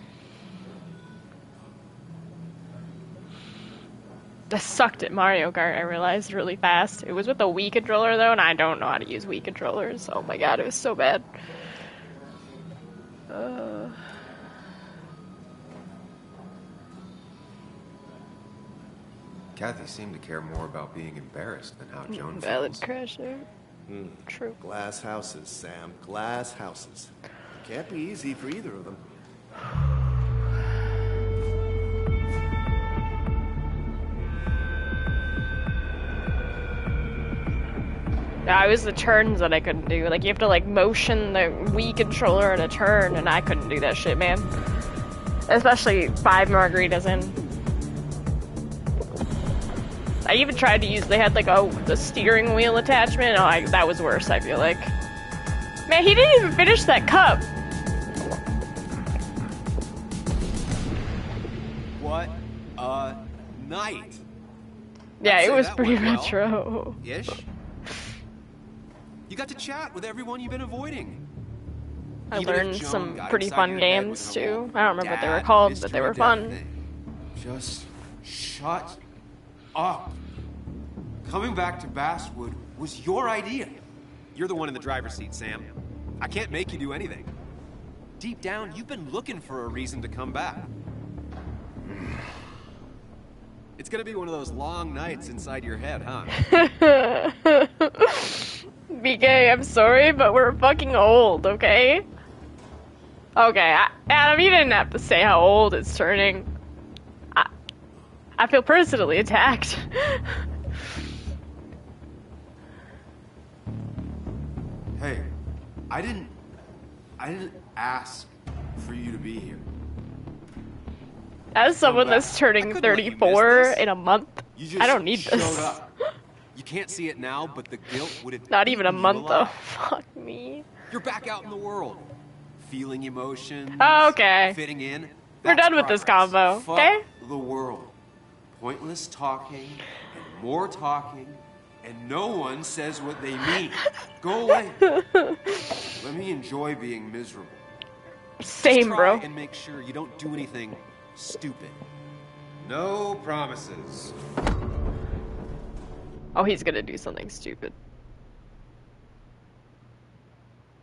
I sucked at Mario Kart, I realized really fast. It was with a Wii controller though, and I don't know how to use Wii controllers. Oh my god, it was so bad. Kathy seemed to care more about being embarrassed than how Joan Valid feels. crash there. True. Glass houses, Sam. Glass houses. Can't be easy for either of them. Yeah, it was the turns that I couldn't do. Like, you have to, like, motion the Wii controller in a turn, and I couldn't do that shit, man. Especially 5 margaritas in. I even tried to use, they had, like, the steering wheel attachment. Oh, that was worse, I feel like. Man, he didn't even finish that cup. What a night. Yeah, it was that pretty went well. retro. Ish. You got to chat with everyone you've been avoiding. I Even if learned Joan some got pretty inside fun your head games with her too. I don't remember what they were dad called, but mystery they were death fun. thing. Just shut up. Coming back to Basswood was your idea. You're the one in the driver's seat, Sam. I can't make you do anything. Deep down, you've been looking for a reason to come back. It's gonna be one of those long nights inside your head, huh? BK, I'm sorry, but we're fucking old, okay? Okay, Adam, you didn't have to say how old it's turning. I feel personally attacked. Hey, I didn't ask for you to be here. As someone that's turning 34 in a month, You just I don't need showed this. up. You can't see it now, but the guilt would have Not even a eaten you month though. alive. Fuck me. You're back out in the world, feeling emotions. Oh, okay. Fitting in. We're That's done with this progress. combo, Fuck okay? the world. Pointless talking and more talking, and no one says what they mean. Go away. Let me enjoy being miserable. Same, Just try bro. and make sure you don't do anything stupid. No promises. Oh, he's gonna do something stupid.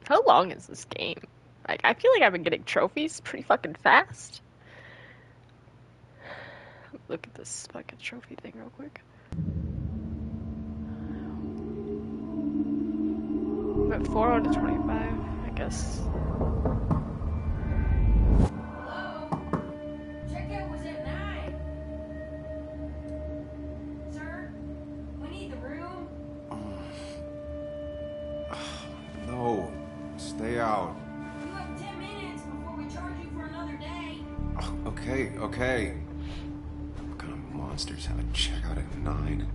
How long is this game? Like, I feel like I've been getting trophies pretty fucking fast. Look at this fucking trophy thing real quick. I'm at 4 out of 25, I guess. Checkout was at 9. Sir, we need the room. No, stay out. You have 10 minutes before we charge you for another day. Okay. What kind of monsters have a checkout at 9?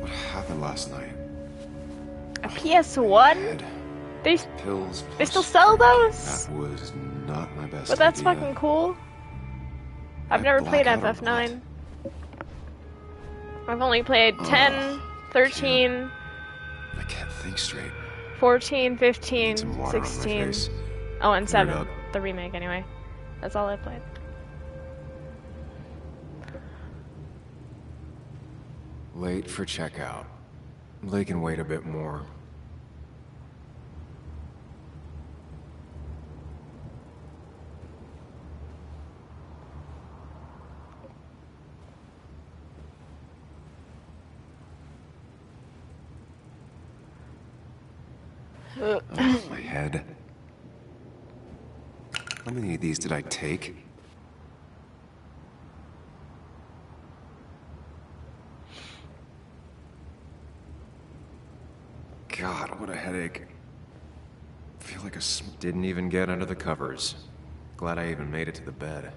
What happened last night? A PS1? They Pills. they still sell those? That was not my best But that's idea. fucking cool. I've never played blackout FF9. I've only played 10, 13, I can't think straight. 14, 15, Some water on my 16. face. Oh, and Clear it 7. up. The remake, anyway. That's all I played. Late for checkout. They can wait a bit more. Oh, my head. How many of these did I take? what a headache. I feel like didn't even get under the covers. Glad I even made it to the bed.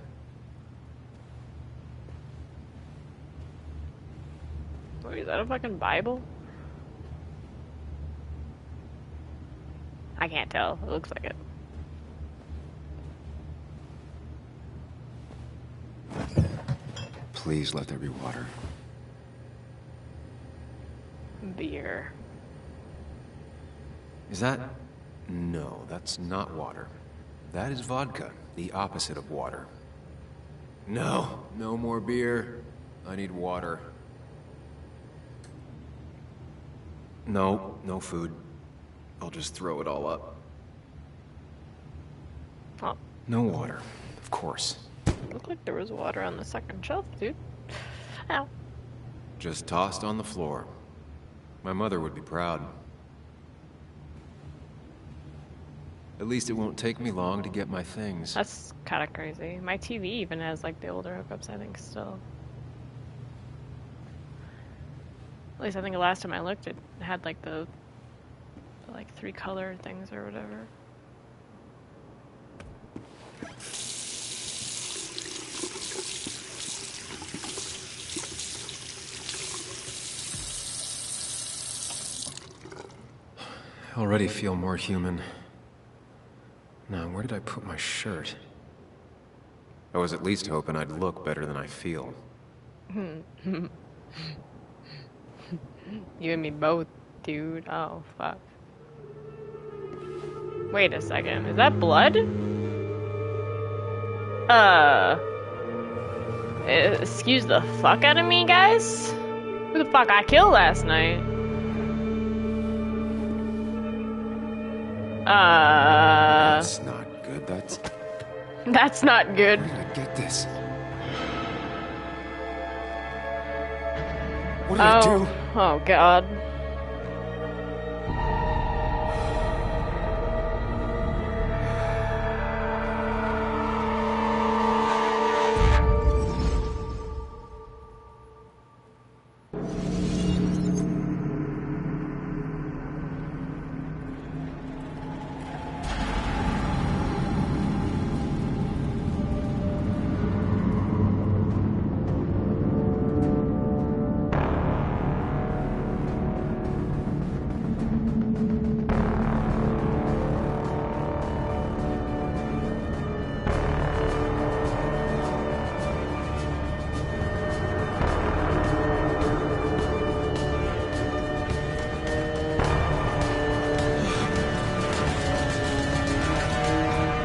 Wait, is that a fucking Bible? I can't tell. It looks like it. Please let there be water. Beer. Is that... No, that's not water. That is vodka, the opposite of water. No, no more beer. I need water. No, no food. I'll just throw it all up. Oh. No water, of course. Looked like there was water on the second shelf, dude. Ow. Just tossed on the floor. My mother would be proud. At least it won't take me long to get my things. That's kind of crazy. My TV even has like the older hookups, I think, still. At least I think the last time I looked, it had like the like 3 color things or whatever. I already feel more human. Now, where did I put my shirt? I was at least hoping I'd look better than I feel. You and me both, dude. Oh, fuck. Wait a second. Is that blood? Excuse the fuck out of me, guys? Who the fuck I killed last night? That's not good. That's not good. Where did I get this? What did I do? Oh, God.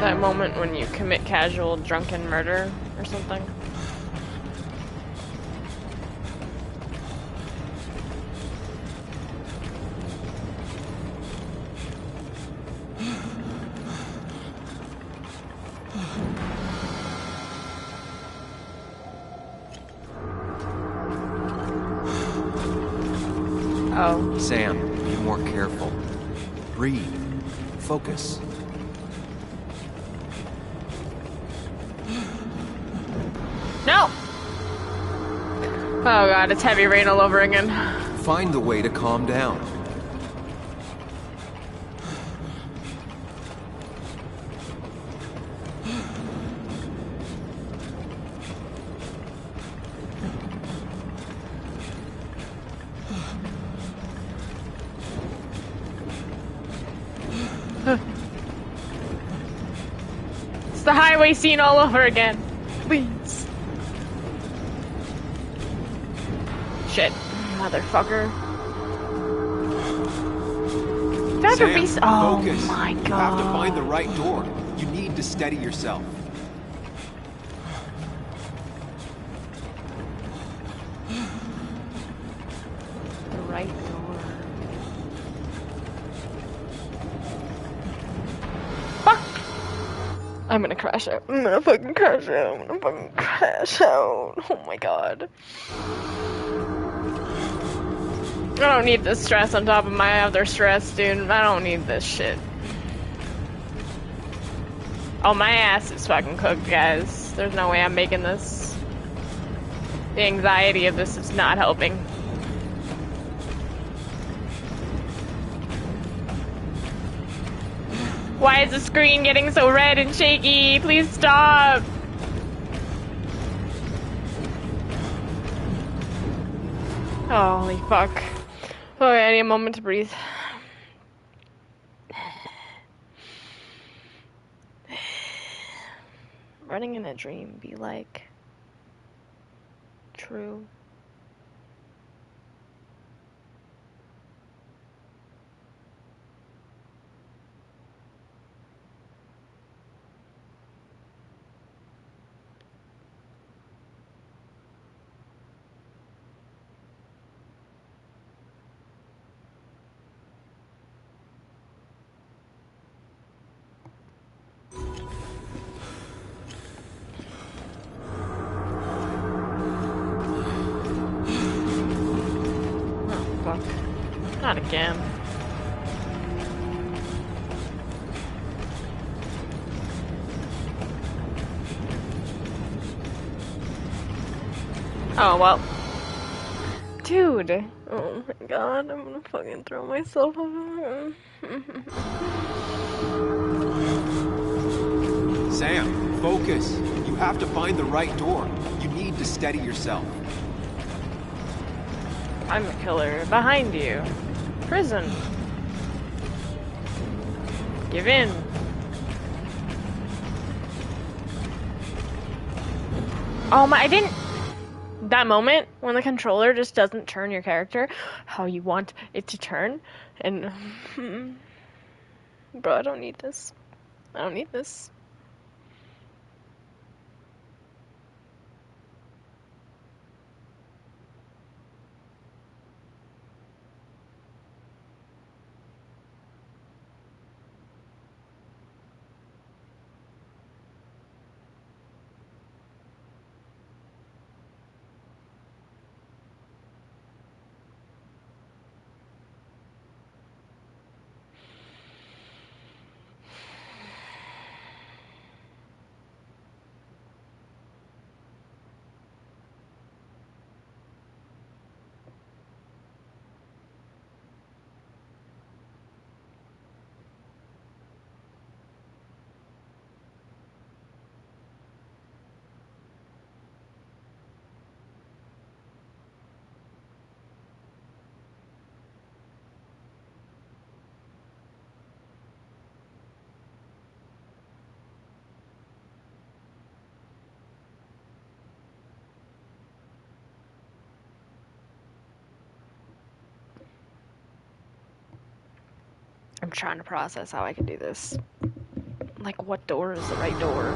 That moment when you commit casual drunken murder or something. Oh. Sam, be more careful. Breathe. Focus. No! Oh god, it's heavy rain all over again. Find the way to calm down. It's the highway scene all over again. Please. Shit. Motherfucker. Sam, oh focus. my god. You have to find the right door. You need to steady yourself. The right door. Fuck! I'm gonna crash out. I'm gonna fucking crash out. I'm gonna fucking crash out. Oh my god. I don't need this stress on top of my other stress, dude. I don't need this shit. Oh, my ass is fucking cooked, guys. There's no way I'm making this. The anxiety of this is not helping. Why is the screen getting so red and shaky? Please stop. Holy fuck. Okay, I need a moment to breathe. Running in a dream be like true. Not again. Oh, well. Dude. Oh my god, I'm gonna fucking throw myself over. Sam, focus. You have to find the right door. You need to steady yourself. I'm the killer. Behind you. Prison. Give in. Oh my, I didn't... That moment when the controller just doesn't turn your character how you want it to turn. And... Bro, I don't need this. I don't need this. I'm trying to process how I can do this. Like, what door is the right door?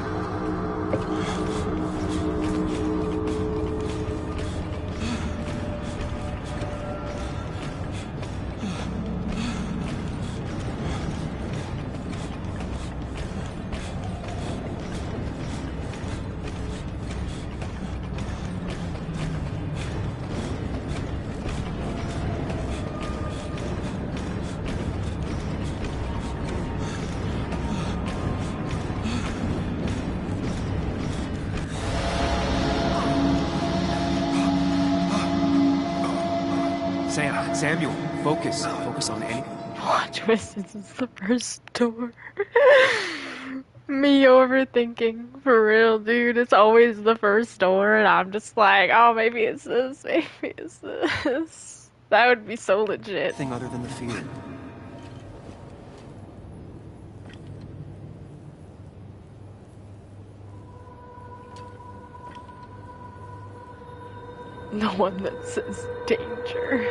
Samuel, focus. Focus on any... Plot twist, this is the first door. Me overthinking, for real, dude. It's always the first door, and I'm just like, oh, maybe it's this, maybe it's this. That would be so legit. Thing other than the fear. The one that says danger.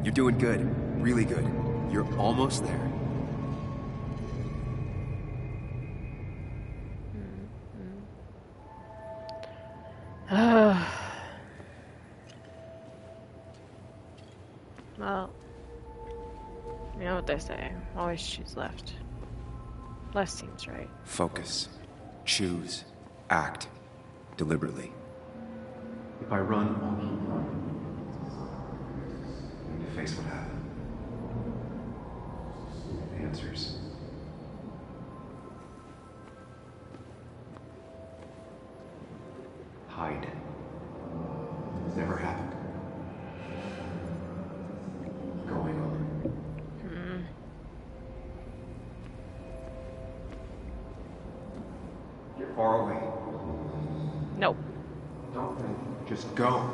You're doing good. Really good. You're almost there. Well, you know what they say. Always choose left. Left seems right. Focus. Choose. Act. Deliberately. If I run, I'll keep running. I need to face what happened. Answers. hide. It's never happened. Going on. Get far away. Nope. Don't think. Just go.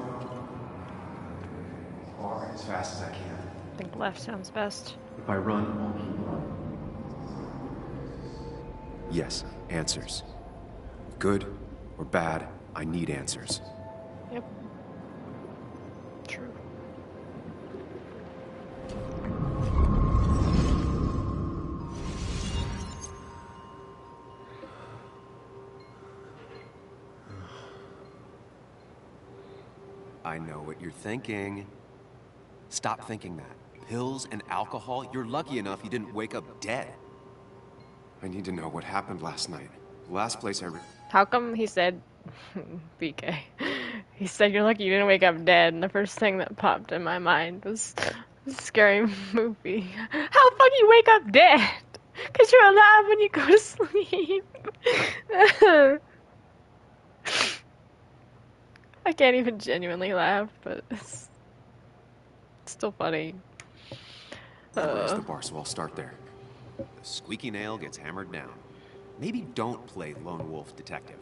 As far, as fast as I can. I think left sounds best. If I run, I'll keep running. Yes, answers. Good or bad, I need answers. Yep. True. I know what you're thinking. Stop thinking that. Pills and alcohol? You're lucky enough you didn't wake up dead. I need to know what happened last night. The last place I... How come he said, BK, he said you're lucky you didn't wake up dead, and the first thing that popped in my mind was a scary movie. How the fuck you wake up dead? Because you're alive when you go to sleep. I can't even genuinely laugh, but it's still funny. Raise the bar, so I'll start there. The squeaky nail gets hammered down. Maybe don't play lone wolf detective.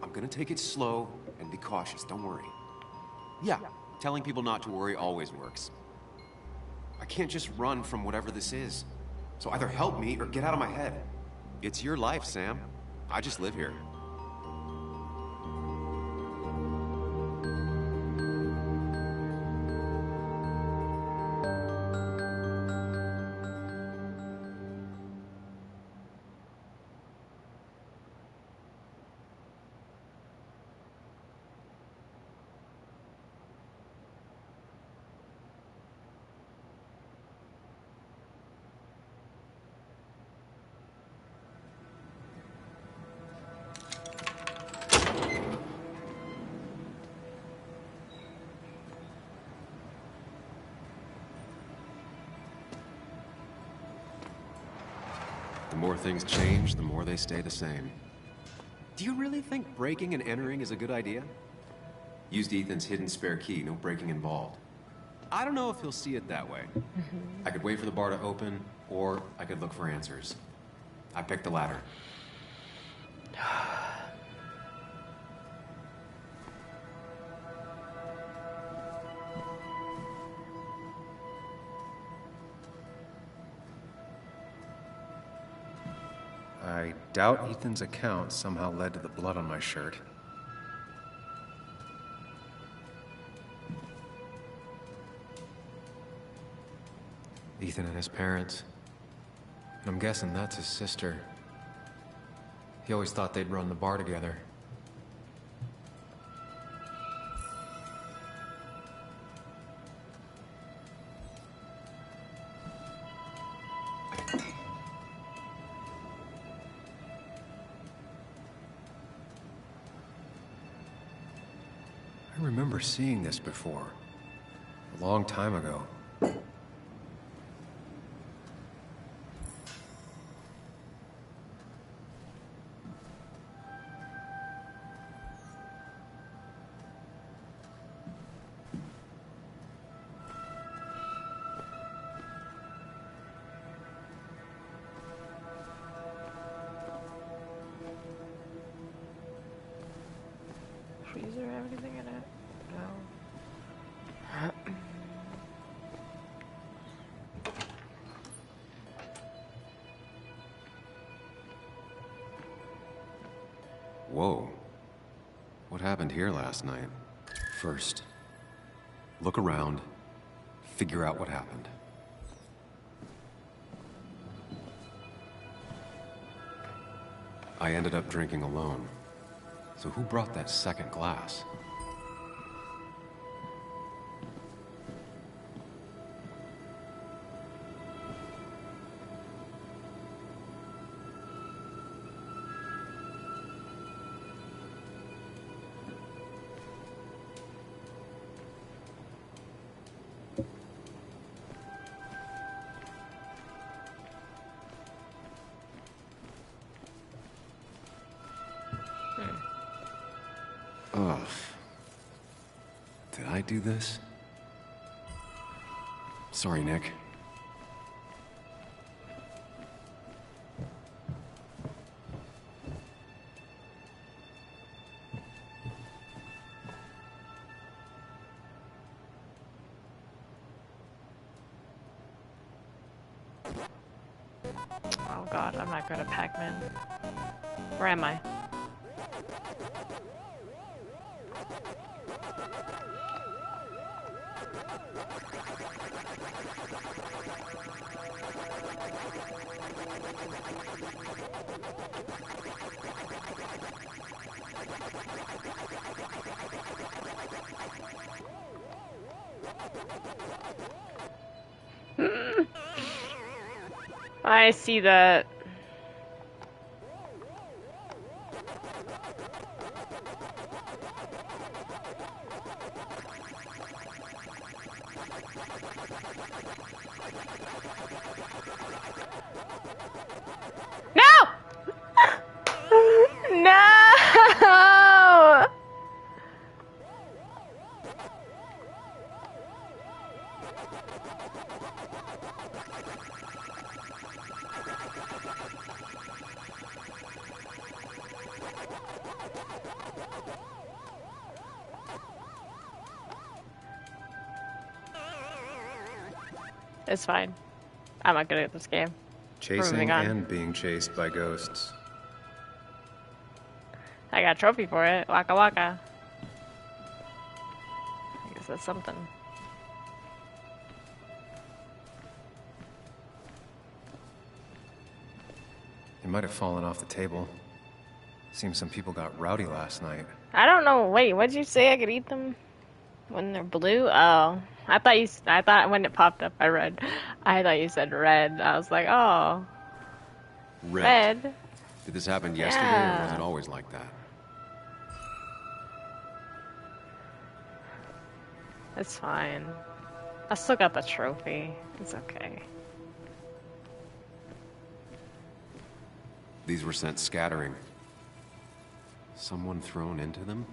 I'm gonna take it slow and be cautious, don't worry. Yeah, telling people not to worry always works. I can't just run from whatever this is. So either help me or get out of my head. It's your life, Sam. I just live here. The more things change, the more they stay the same. Do you really think breaking and entering is a good idea? Used Ethan's hidden spare key, no breaking involved. I don't know if he'll see it that way. I could wait for the bar to open, or I could look for answers. I picked the latter. I doubt Ethan's account somehow led to the blood on my shirt. Ethan and his parents. And I'm guessing that's his sister. He always thought they'd run the bar together. I remember seeing this before. A long time ago. Freezer have anything in it? No. Whoa. What happened here last night? First, look around, figure out what happened. I ended up drinking alone. So who brought that second glass? I do this? Sorry, Nick. Oh god, I'm not good at Pac-Man. Where am I? I see that. No! No! It's fine. I'm not good at this game. We're Chasing moving on. and being chased by ghosts. I got a trophy for it. Waka waka. I guess that's something. It might have fallen off the table. Seems some people got rowdy last night. I don't know. Wait, what'd you say? I could eat them when they're blue? Oh, I thought when it popped up, I thought you said red. I was like, oh, red. Did this happen yesterday, or was it always like that? It's fine. I still got the trophy. It's okay. These were sent scattering. Someone thrown into them?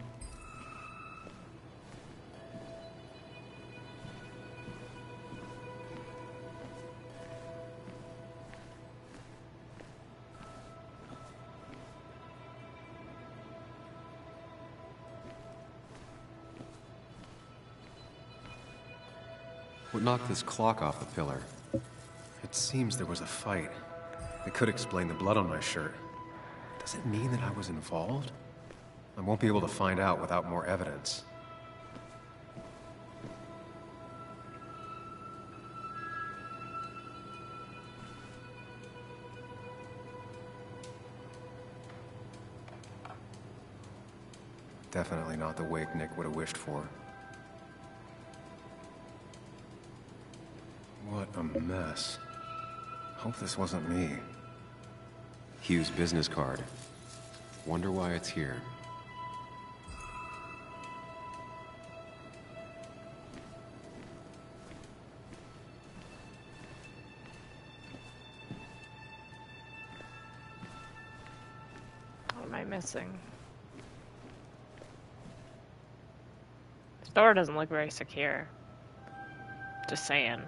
What knocked this clock off the pillar? It seems there was a fight. It could explain the blood on my shirt. Does it mean that I was involved? I won't be able to find out without more evidence. Definitely not the wake Nick would have wished for. What a mess. Hope this wasn't me. Hugh's business card. Wonder why it's here. What am I missing? This door doesn't look very secure. Just saying.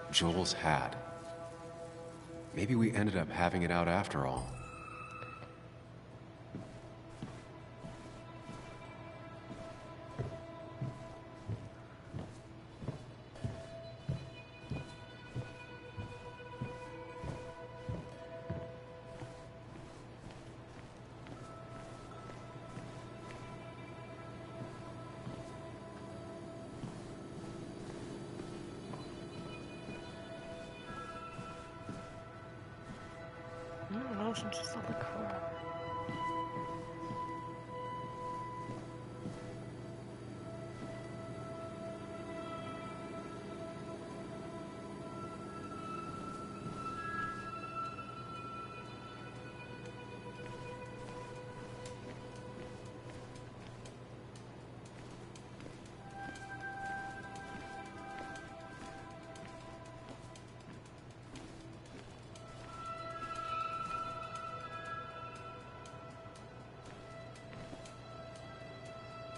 Joel's hat. Maybe we ended up having it out after all. Just on the car.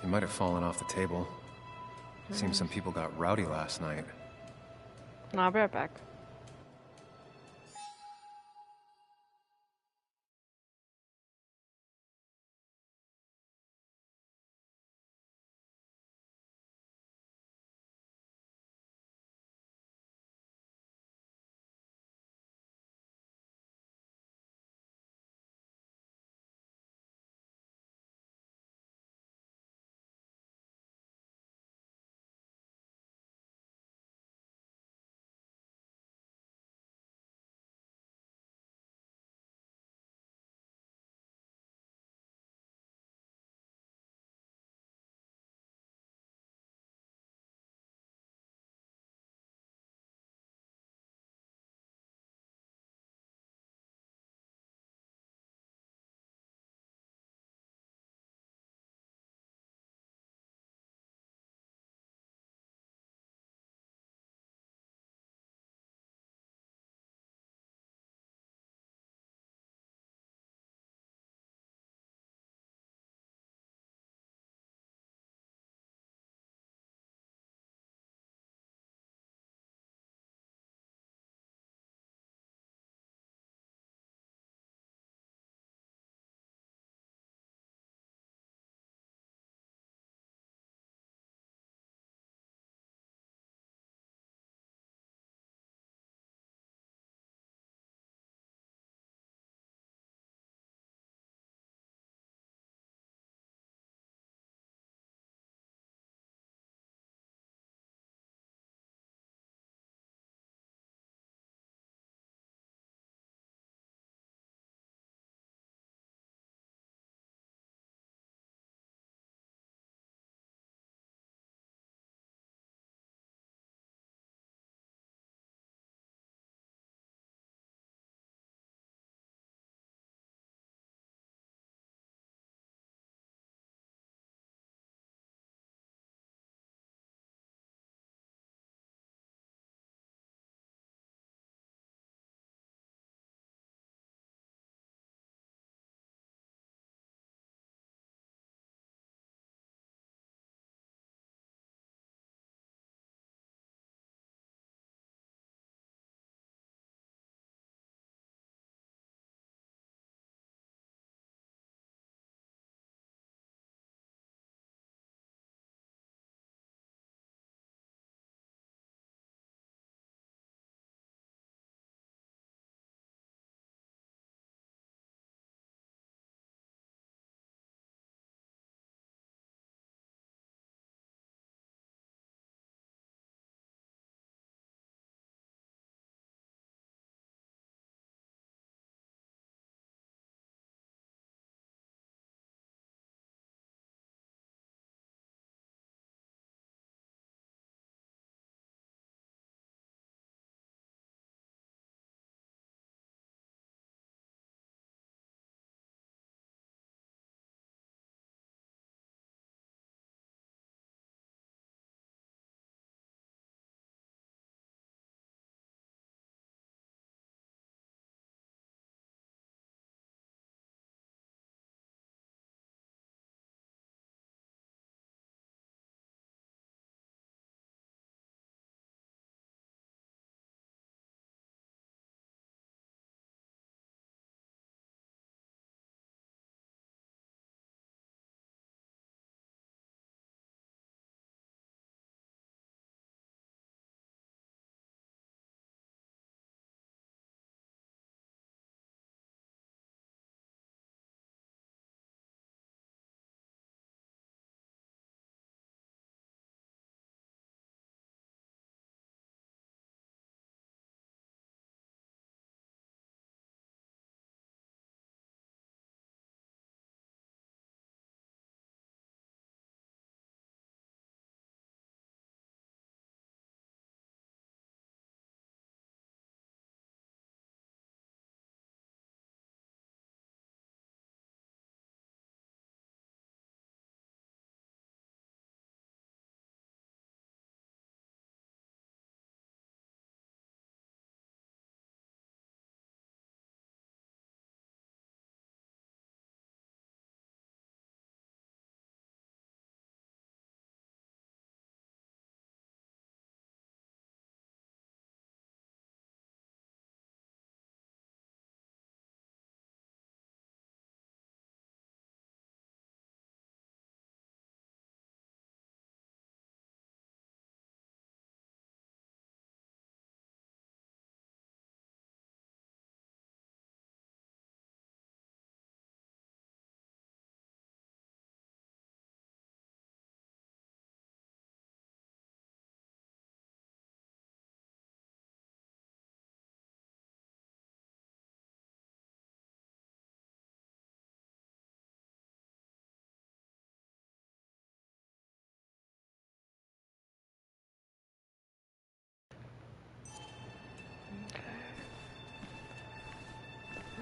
might have fallen off the table. Seems some people got rowdy last night. I'll be right back.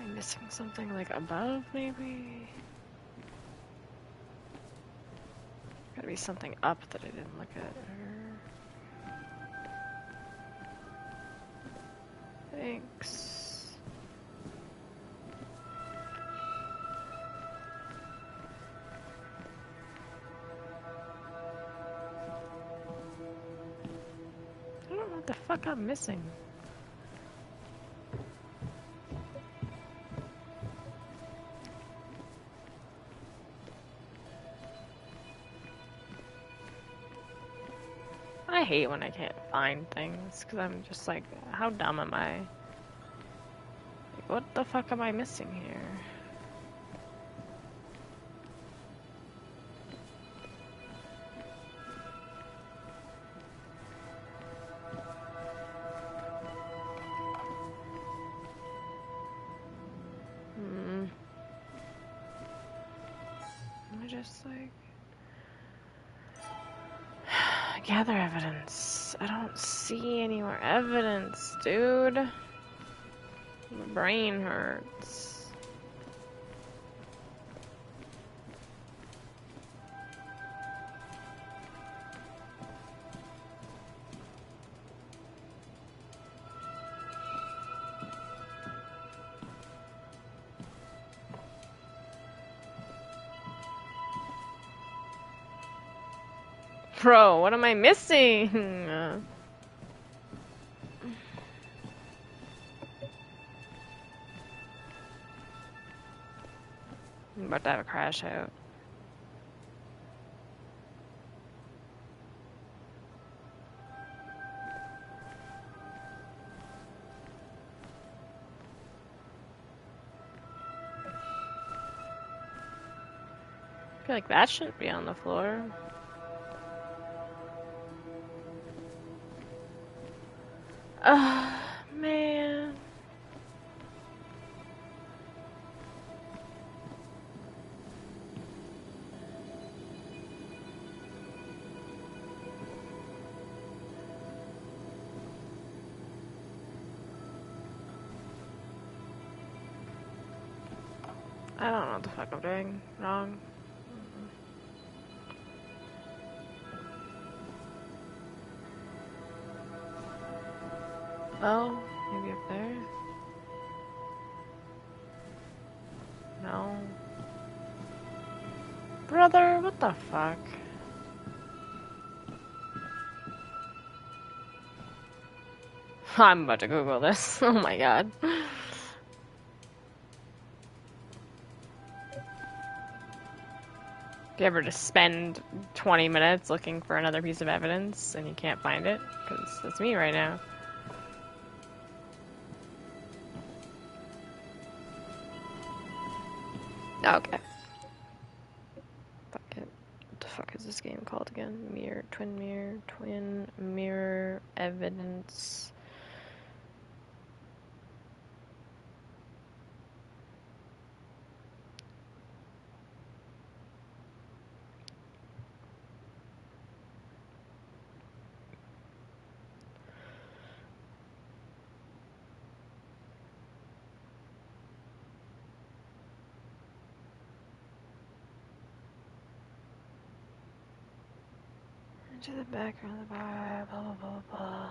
Am I missing something like above, maybe? Gotta be something up that I didn't look at. Thanks. I don't know what the fuck I'm missing. I hate when I can't find things, because I'm just like, how dumb am I? Like, what the fuck am I missing here? I just like... gather evidence. I don't see any more evidence, dude. My brain hurts. Bro, what am I missing? I'm about to have a crash out. I feel like that shouldn't be on the floor. Man. I don't know what the fuck I'm doing wrong. Oh, maybe up there? No. Brother, what the fuck? I'm about to Google this. Oh my god. Do you ever just spend 20 minutes looking for another piece of evidence and you can't find it? Because that's me right now. Okay. Fuck it. What the fuck is this game called again? Twin mirror evidence. Into the background of the bar, blah blah blah blah.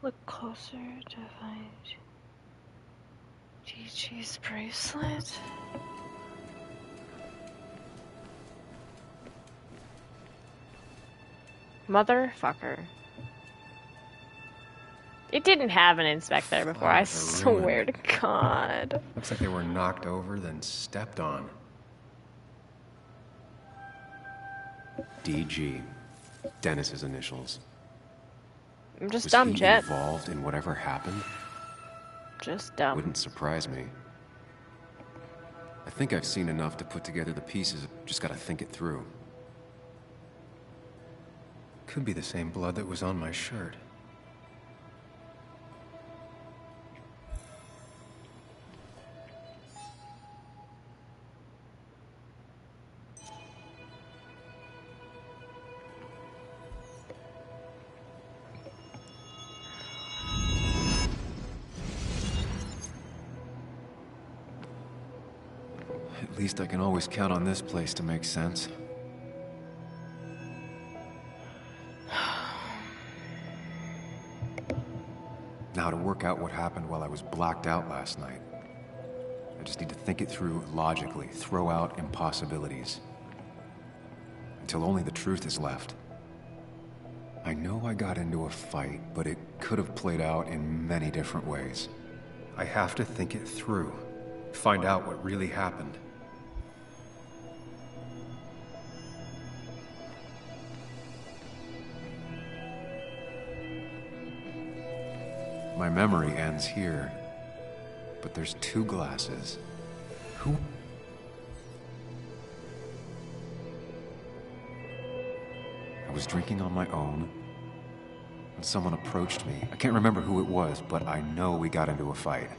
Look closer to find Gigi's bracelet. Motherfucker. It didn't have an inspector before, I swear to God. Looks like they were knocked over, then stepped on. DG. Dennis's initials. I'm just dumb, Jet. Was he involved in whatever happened? Just dumb. Wouldn't surprise me. I think I've seen enough to put together the pieces. Just gotta think it through. Could be the same blood that was on my shirt. At least I can always count on this place to make sense. Now to work out what happened while I was blacked out last night. I just need to think it through logically, throw out impossibilities. Until only the truth is left. I know I got into a fight, but it could have played out in many different ways. I have to think it through, find out what really happened. My memory ends here, but there's two glasses. Who? I was drinking on my own, and someone approached me. I can't remember who it was, but I know we got into a fight.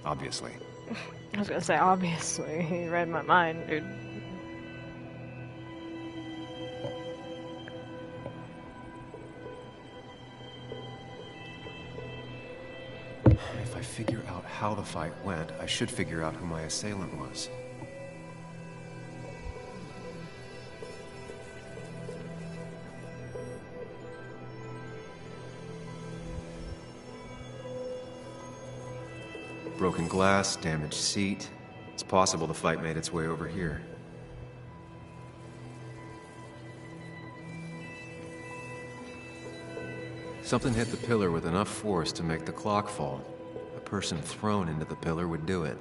Obviously. I was gonna say, obviously. You read my mind, dude. If I figure out how the fight went, I should figure out who my assailant was. Broken glass, damaged seat. It's possible the fight made its way over here. Something hit the pillar with enough force to make the clock fall. A person thrown into the pillar would do it.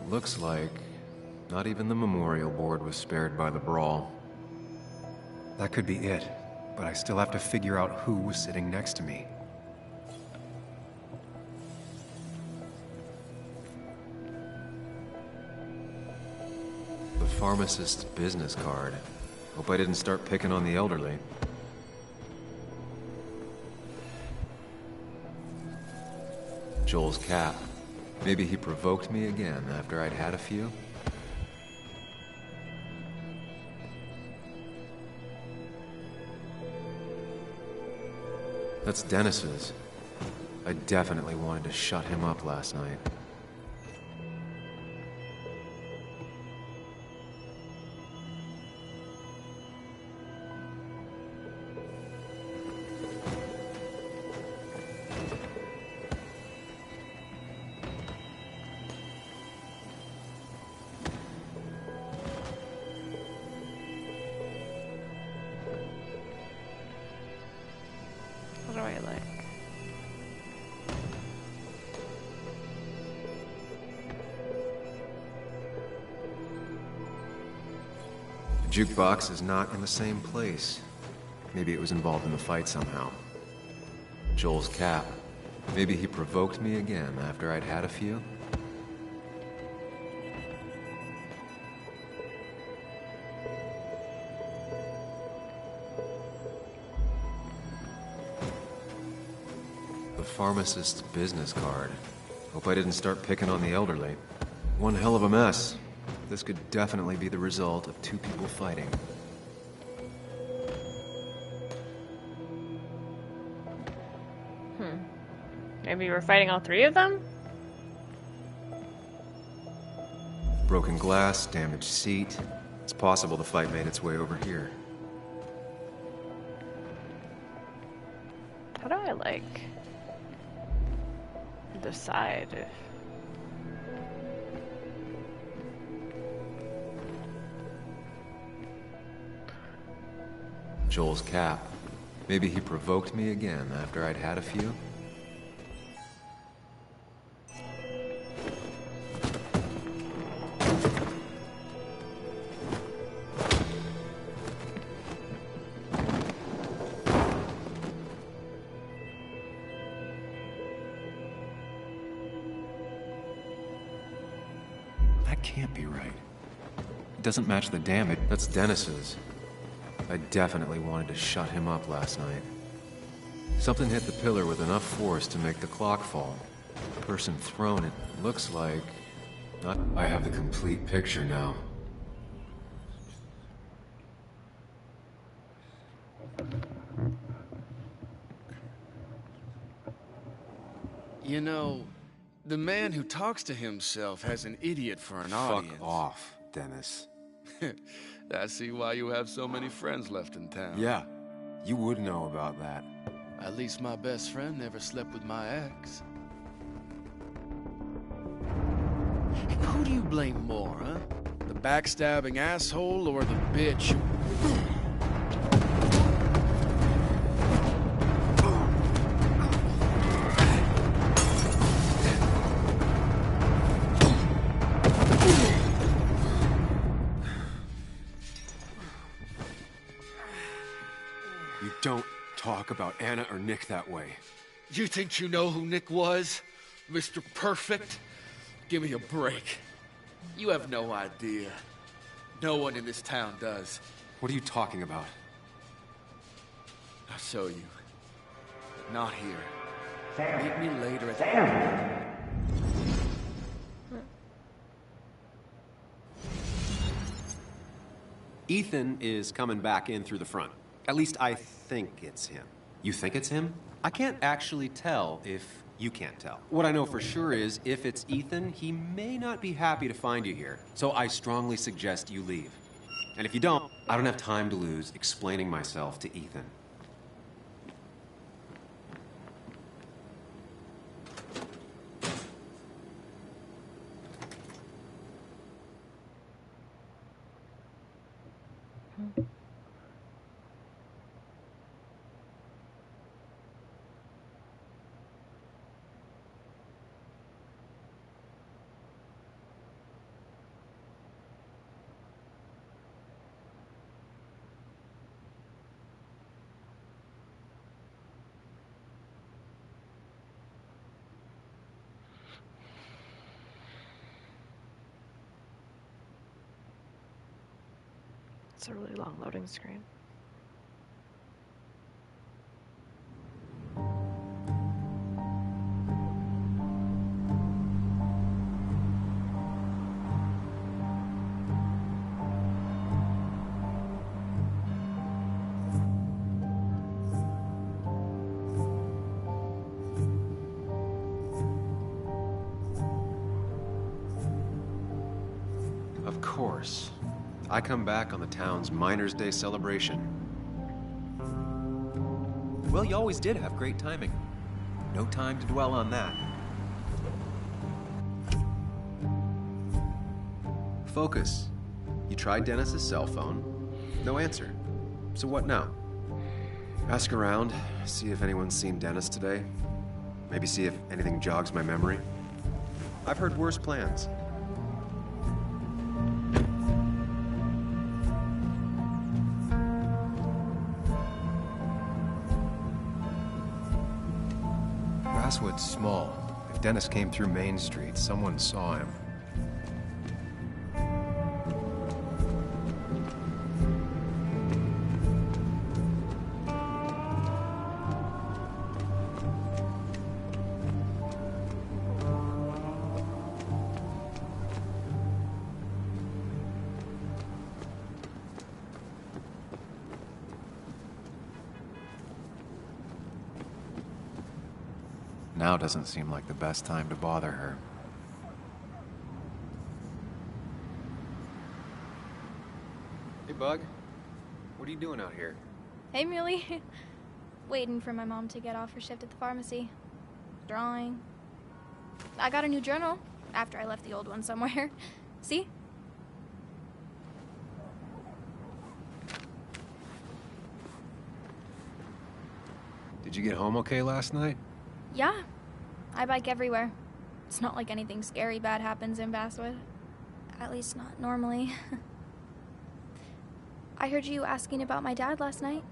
Looks like not even the memorial board was spared by the brawl. That could be it, but I still have to figure out who was sitting next to me. The pharmacist's business card. Hope I didn't start picking on the elderly. Joel's cap. Maybe he provoked me again after I'd had a few? That's Dennis's. I definitely wanted to shut him up last night. What do I like? The jukebox is not in the same place. Maybe it was involved in the fight somehow. Joel's cap. Maybe he provoked me again after I'd had a few? The pharmacist's business card. Hope I didn't start picking on the elderly. One hell of a mess. This could definitely be the result of two people fighting. Maybe we're fighting all three of them? Broken glass, damaged seat. It's possible the fight made its way over here. How do I, like, decide if... Joel's cap. Maybe he provoked me again after I'd had a few? can't be right. It doesn't match the damage. That's Dennis's. I definitely wanted to shut him up last night. Something hit the pillar with enough force to make the clock fall. The person thrown it looks like... not... I have the complete picture now. You know, the man who talks to himself has an idiot for an audience. Fuck off, Dennis. I see why you have so many friends left in town. Yeah, you would know about that. At least my best friend never slept with my ex. Who do you blame more, huh? The backstabbing asshole or the bitch who... You don't talk about Anna or Nick that way. You think you know who Nick was? Mr. Perfect? Give me a break. You have no idea. No one in this town does. What are you talking about? I'll show you. But not here. Meet me later at the... Ethan is coming back in through the front. At least I think it's him. You think it's him? I can't actually tell if you can't tell. What I know for sure is, if it's Ethan, he may not be happy to find you here. So I strongly suggest you leave. And if you don't, I don't have time to lose explaining myself to Ethan. It's a really long loading screen. Of course. I come back on the town's Miners' Day celebration. Well, you always did have great timing. No time to dwell on that. Focus. You tried Dennis's cell phone. No answer. So what now? Ask around, see if anyone's seen Dennis today. Maybe see if anything jogs my memory. I've heard worse plans. Basswood's small. If Dennis came through Main Street, someone saw him. Now doesn't seem like the best time to bother her. Hey, Bug. What are you doing out here? Hey, Muley. Waiting for my mom to get off her shift at the pharmacy. Drawing. I got a new journal after I left the old one somewhere. See? Did you get home okay last night? Yeah. I bike everywhere. It's not like anything scary bad happens in Basswood. At least not normally. I heard you asking about my dad last night.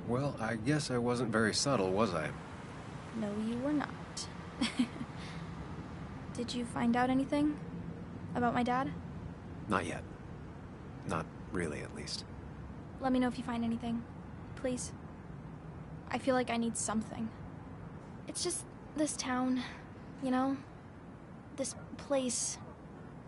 Well, I guess I wasn't very subtle, was I? No, you were not. Did you find out anything about my dad? Not yet. Not really, at least. Let me know if you find anything. Please. I feel like I need something. It's just this town, you know? This place.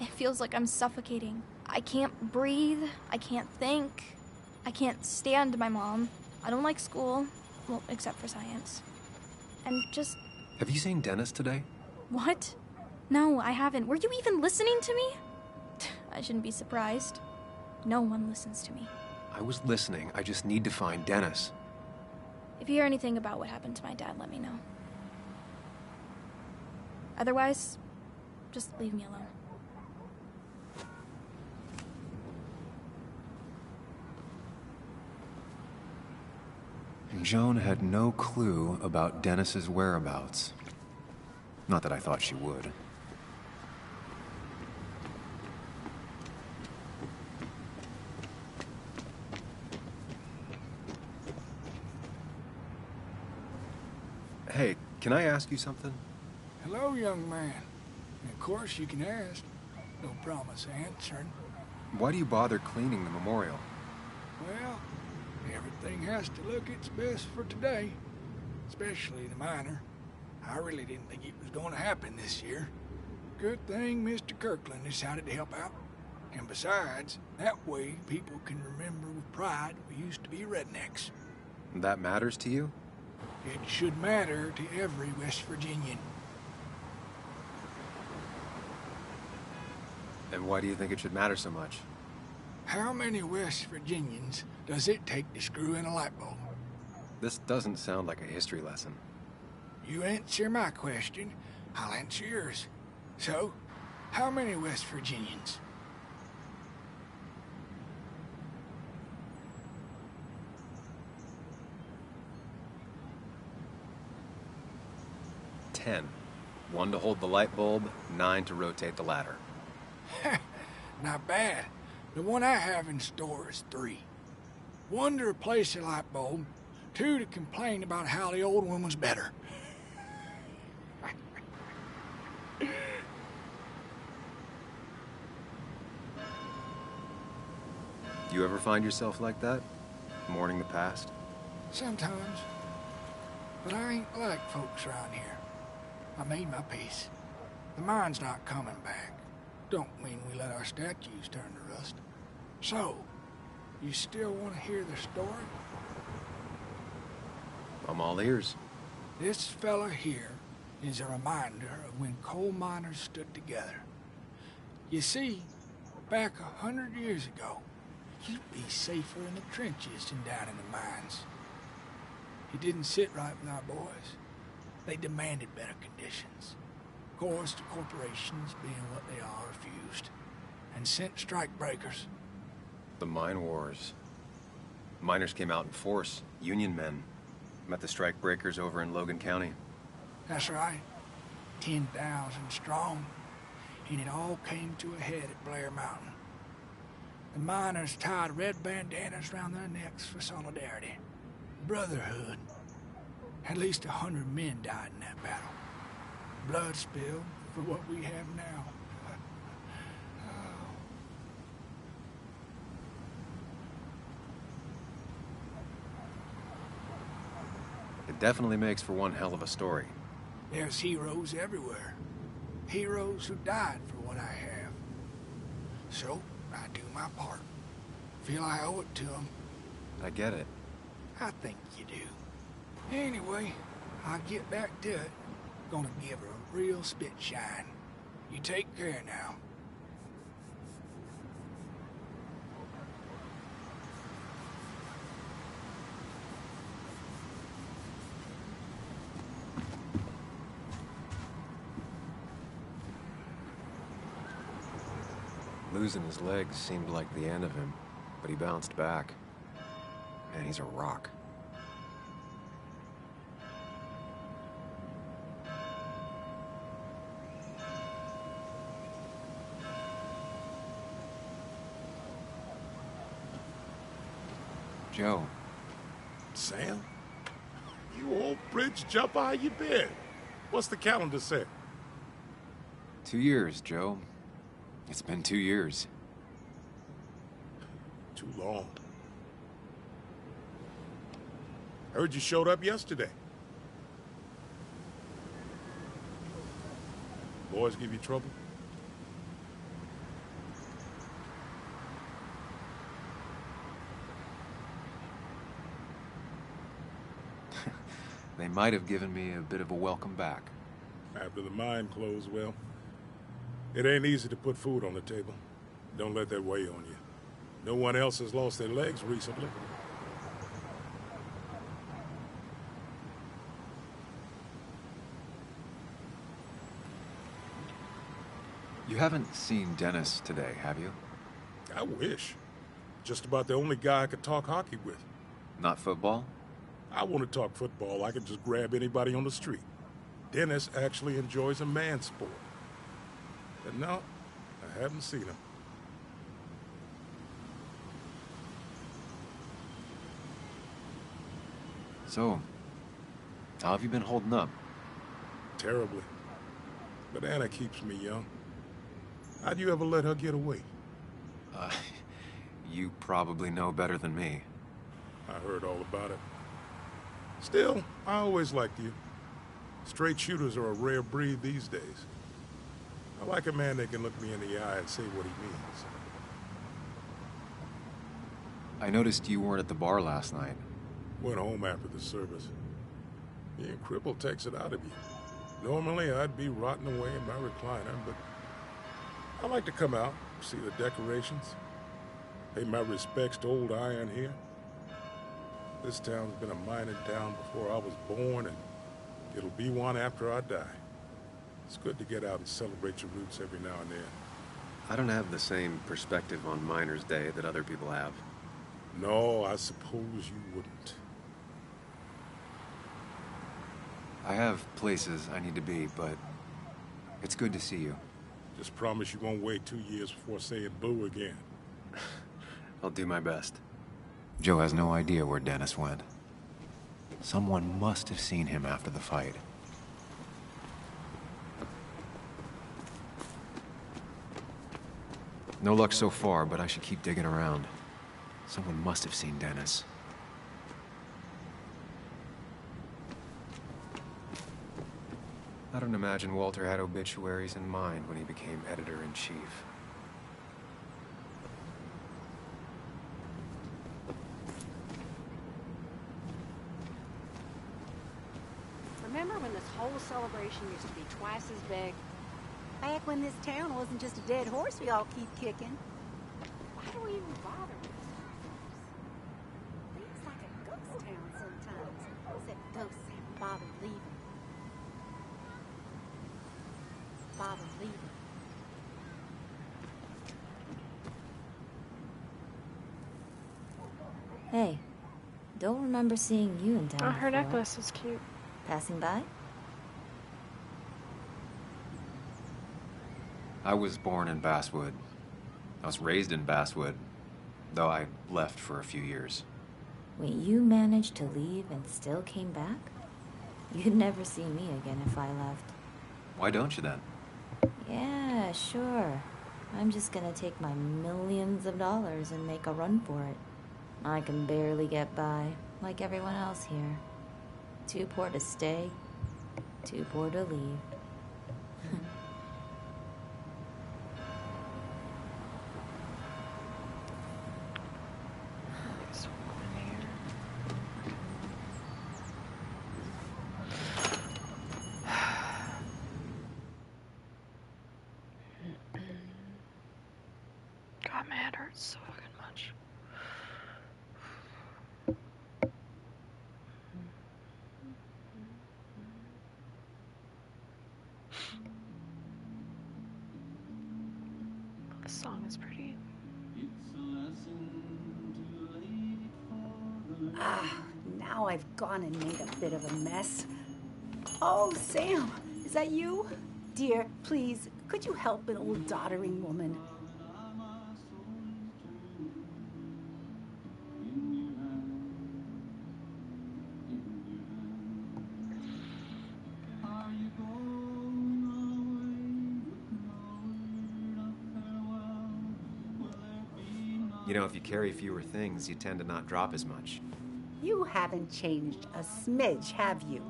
It feels like I'm suffocating. I can't breathe. I can't think. I can't stand my mom. I don't like school. Well, except for science. And just... Have you seen Dennis today? What? No, I haven't. Were you even listening to me? I shouldn't be surprised. No one listens to me. I was listening. I just need to find Dennis. If you hear anything about what happened to my dad, let me know. Otherwise, just leave me alone. Joan had no clue about Dennis's whereabouts. Not that I thought she would. Hey, can I ask you something? Hello, young man. Of course you can ask. No promise answering. Why do you bother cleaning the memorial? Well, everything has to look its best for today. Especially the miner. I really didn't think it was going to happen this year. Good thing Mr. Kirkland decided to help out. And besides, that way people can remember with pride we used to be rednecks. That matters to you? It should matter to every West Virginian. And why do you think it should matter so much? How many West Virginians does it take to screw in a light bulb? This doesn't sound like a history lesson. You answer my question, I'll answer yours. So, how many West Virginians? Ten. 1 to hold the light bulb, 9 to rotate the ladder. Not bad. The one I have in store is 3. 1 to replace the light bulb, 2 to complain about how the old one was better. You ever find yourself like that? Mourning the past? Sometimes. But I ain't like folks around here. I made my peace. The mine's not coming back. Don't mean we let our statues turn to rust. So, you still want to hear the story? I'm all ears. This fella here is a reminder of when coal miners stood together. You see, back 100 years ago, you'd be safer in the trenches than down in the mines. It didn't sit right with our boys. They demanded better conditions. Of course, the corporations, being what they are, refused and sent strike breakers. The mine wars. Miners came out in force. Union men. Met the strike breakers over in Logan County. That's right. 10,000 strong. And it all came to a head at Blair Mountain. The miners tied red bandanas around their necks for solidarity. Brotherhood. At least 100 men died in that battle. Blood spilled for what we have now. It definitely makes for one hell of a story. There's heroes everywhere. Heroes who died for what I have. So, I do my part. Feel I owe it to them. I get it. I think you do. Anyway, I'll get back to it. Gonna give her a real spit shine. You take care now. Losing his legs seemed like the end of him, but he bounced back. Man, he's a rock. Joe. Sam? You You old bridge jumper, how you been? What's the calendar say? 2 years, Joe. It's been 2 years. Too long. Heard you showed up yesterday. Boys give you trouble? They might have given me a bit of a welcome back. After the mine closed, well, it ain't easy to put food on the table. Don't let that weigh on you. No one else has lost their legs recently. You haven't seen Dennis today, have you? I wish. Just about the only guy I could talk hockey with. Not football? I want to talk football. I can just grab anybody on the street. Dennis actually enjoys a man sport. But no, I haven't seen him. So, how have you been holding up? Terribly. But Anna keeps me young. How'd you ever let her get away? You probably know better than me. I heard all about it. Still, I always liked you. Straight shooters are a rare breed these days. I like a man that can look me in the eye and say what he means. I noticed you weren't at the bar last night. Went home after the service. Being crippled takes it out of you. Normally, I'd be rotting away in my recliner, but I like to come out, see the decorations, pay my respects to old Iron here. This town's been a mining town before I was born, and it'll be one after I die. It's good to get out and celebrate your roots every now and then. I don't have the same perspective on Miners' Day that other people have. No, I suppose you wouldn't. I have places I need to be, but it's good to see you. Just promise you won't wait 2 years before saying boo again. I'll do my best. Joe has no idea where Dennis went. Someone must have seen him after the fight. No luck so far, but I should keep digging around. Someone must have seen Dennis. I don't imagine Walter had obituaries in mind when he became editor-in-chief. Remember when this whole celebration used to be twice as big? Back when this town wasn't just a dead horse we all keep kicking. Why do we even bother with this? Feels like a ghost town sometimes. Except ghosts haven't bothered leaving. Hey, don't remember seeing you in town. Oh, her before. necklace is cute. Passing by? I was born in Basswood. I was raised in Basswood, though I left for a few years. Wait, you managed to leave and still came back? You'd never see me again if I left. Why don't you then? Yeah, sure. I'm just gonna take my millions of dollars and make a run for it. I can barely get by, like everyone else here. Too poor to stay, too poor to leave. God, my head hurts so fucking much. This song is pretty. Now I've gone and made a bit of a mess. Oh, Sam, is that you? Dear, please, could you help an old doddering woman? You know, if you carry fewer things, you tend to not drop as much. You haven't changed a smidge, have you?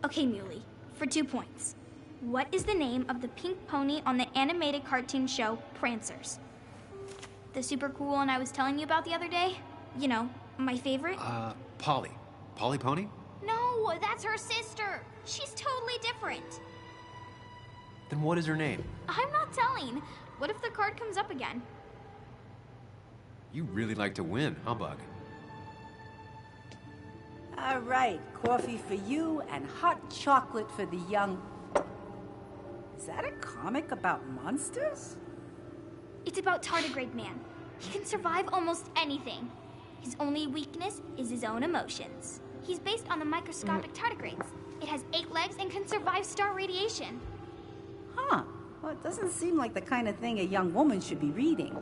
Okay, Muley, for 2 points. What is the name of the pink pony on the animated cartoon show Prancers? The super cool one I was telling you about the other day? You know, my favorite? Polly. Polly Pony? No, that's her sister. She's totally different. Then what is her name? I'm not telling. What if the card comes up again? You really like to win, huh, Bug? All right, coffee for you and hot chocolate for the young... Is that a comic about monsters? It's about Tardigrade Man. He can survive almost anything. His only weakness is his own emotions. He's based on the microscopic tardigrades. It has 8 legs and can survive star radiation. Huh. Well, it doesn't seem like the kind of thing a young woman should be reading.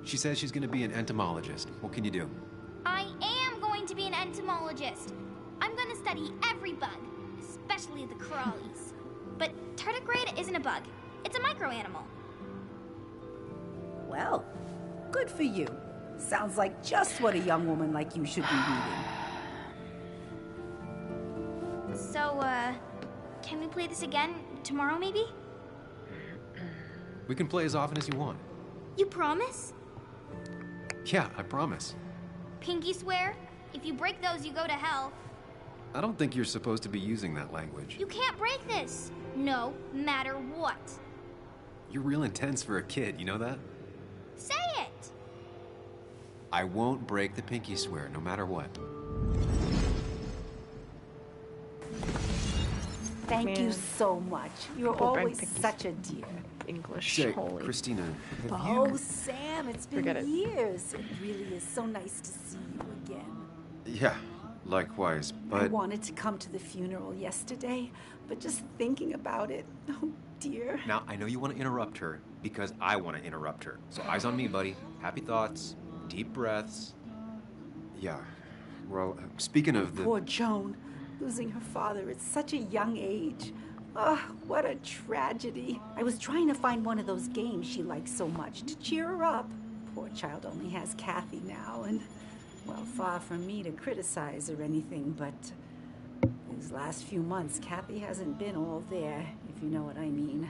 She says she's gonna be an entomologist. What can you do? I am going to be an entomologist. I'm going to study every bug, especially the crawlies. But tardigrade isn't a bug. It's a microanimal. Well, good for you. Sounds like just what a young woman like you should be reading. So, can we play this again tomorrow, maybe? We can play as often as you want. You promise? Yeah, I promise. Pinky swear? If you break those, you go to hell. I don't think you're supposed to be using that language. You can't break this. No matter what. You're real intense for a kid, you know that? Say it! I won't break the pinky swear, no matter what. Thank you so much. You're always such a dear. English. Say, Holy. Christina, have Oh, you... Sam, it's been Forget it. years. It really is so nice to see you again. Yeah, likewise, but... I wanted to come to the funeral yesterday, but just thinking about it, oh dear. Now, I know you want to interrupt her, because I want to interrupt her. So eyes on me, buddy. Happy thoughts, deep breaths. Yeah, well, speaking of the... Poor Joan, losing her father at such a young age. Oh, what a tragedy. I was trying to find one of those games she likes so much to cheer her up. Poor child only has Kathy now, and, well, far from me to criticize or anything, but these last few months, Kathy hasn't been all there, if you know what I mean.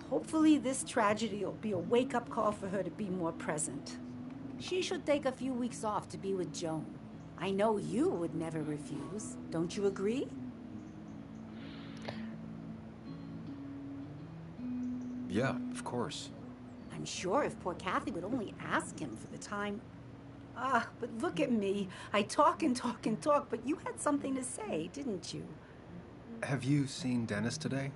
Hopefully this tragedy will be a wake-up call for her to be more present. She should take a few weeks off to be with Joan. I know you would never refuse. Don't you agree? Yeah, of course. I'm sure if poor Kathy would only ask him for the time. Ah, but look at me. I talk and talk and talk, but you had something to say, didn't you? Have you seen Dennis today?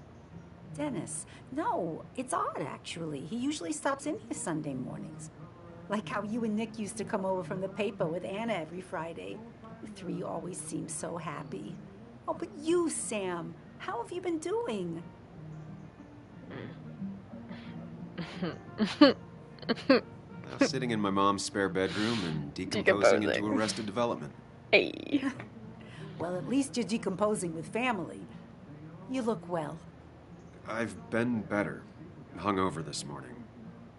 Dennis? No, it's odd, actually. He usually stops in here Sunday mornings. Like how you and Nick used to come over from the paper with Anna every Friday. The three always seem so happy. Oh, but you, Sam, how have you been doing? Now, sitting in my mom's spare bedroom and decomposing into Arrested Development. Hey. Well, at least you're decomposing with family. You look well. I've been better. Hungover this morning.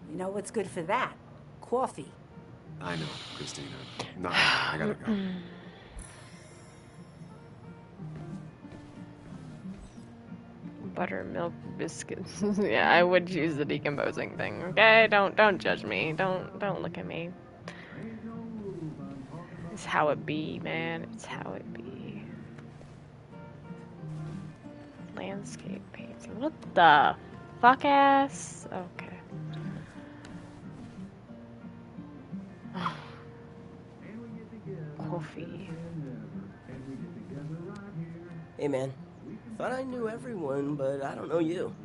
You know what's good for that? Coffee. I know, Christina. No, I gotta go. Buttermilk biscuits. Yeah, I would choose the decomposing thing. Okay, don't judge me. Don't look at me. It's how it be, man. It's how it be. Landscape painting. What the fuck ass? Okay. Coffee. Hey man, thought I knew everyone, but I don't know you.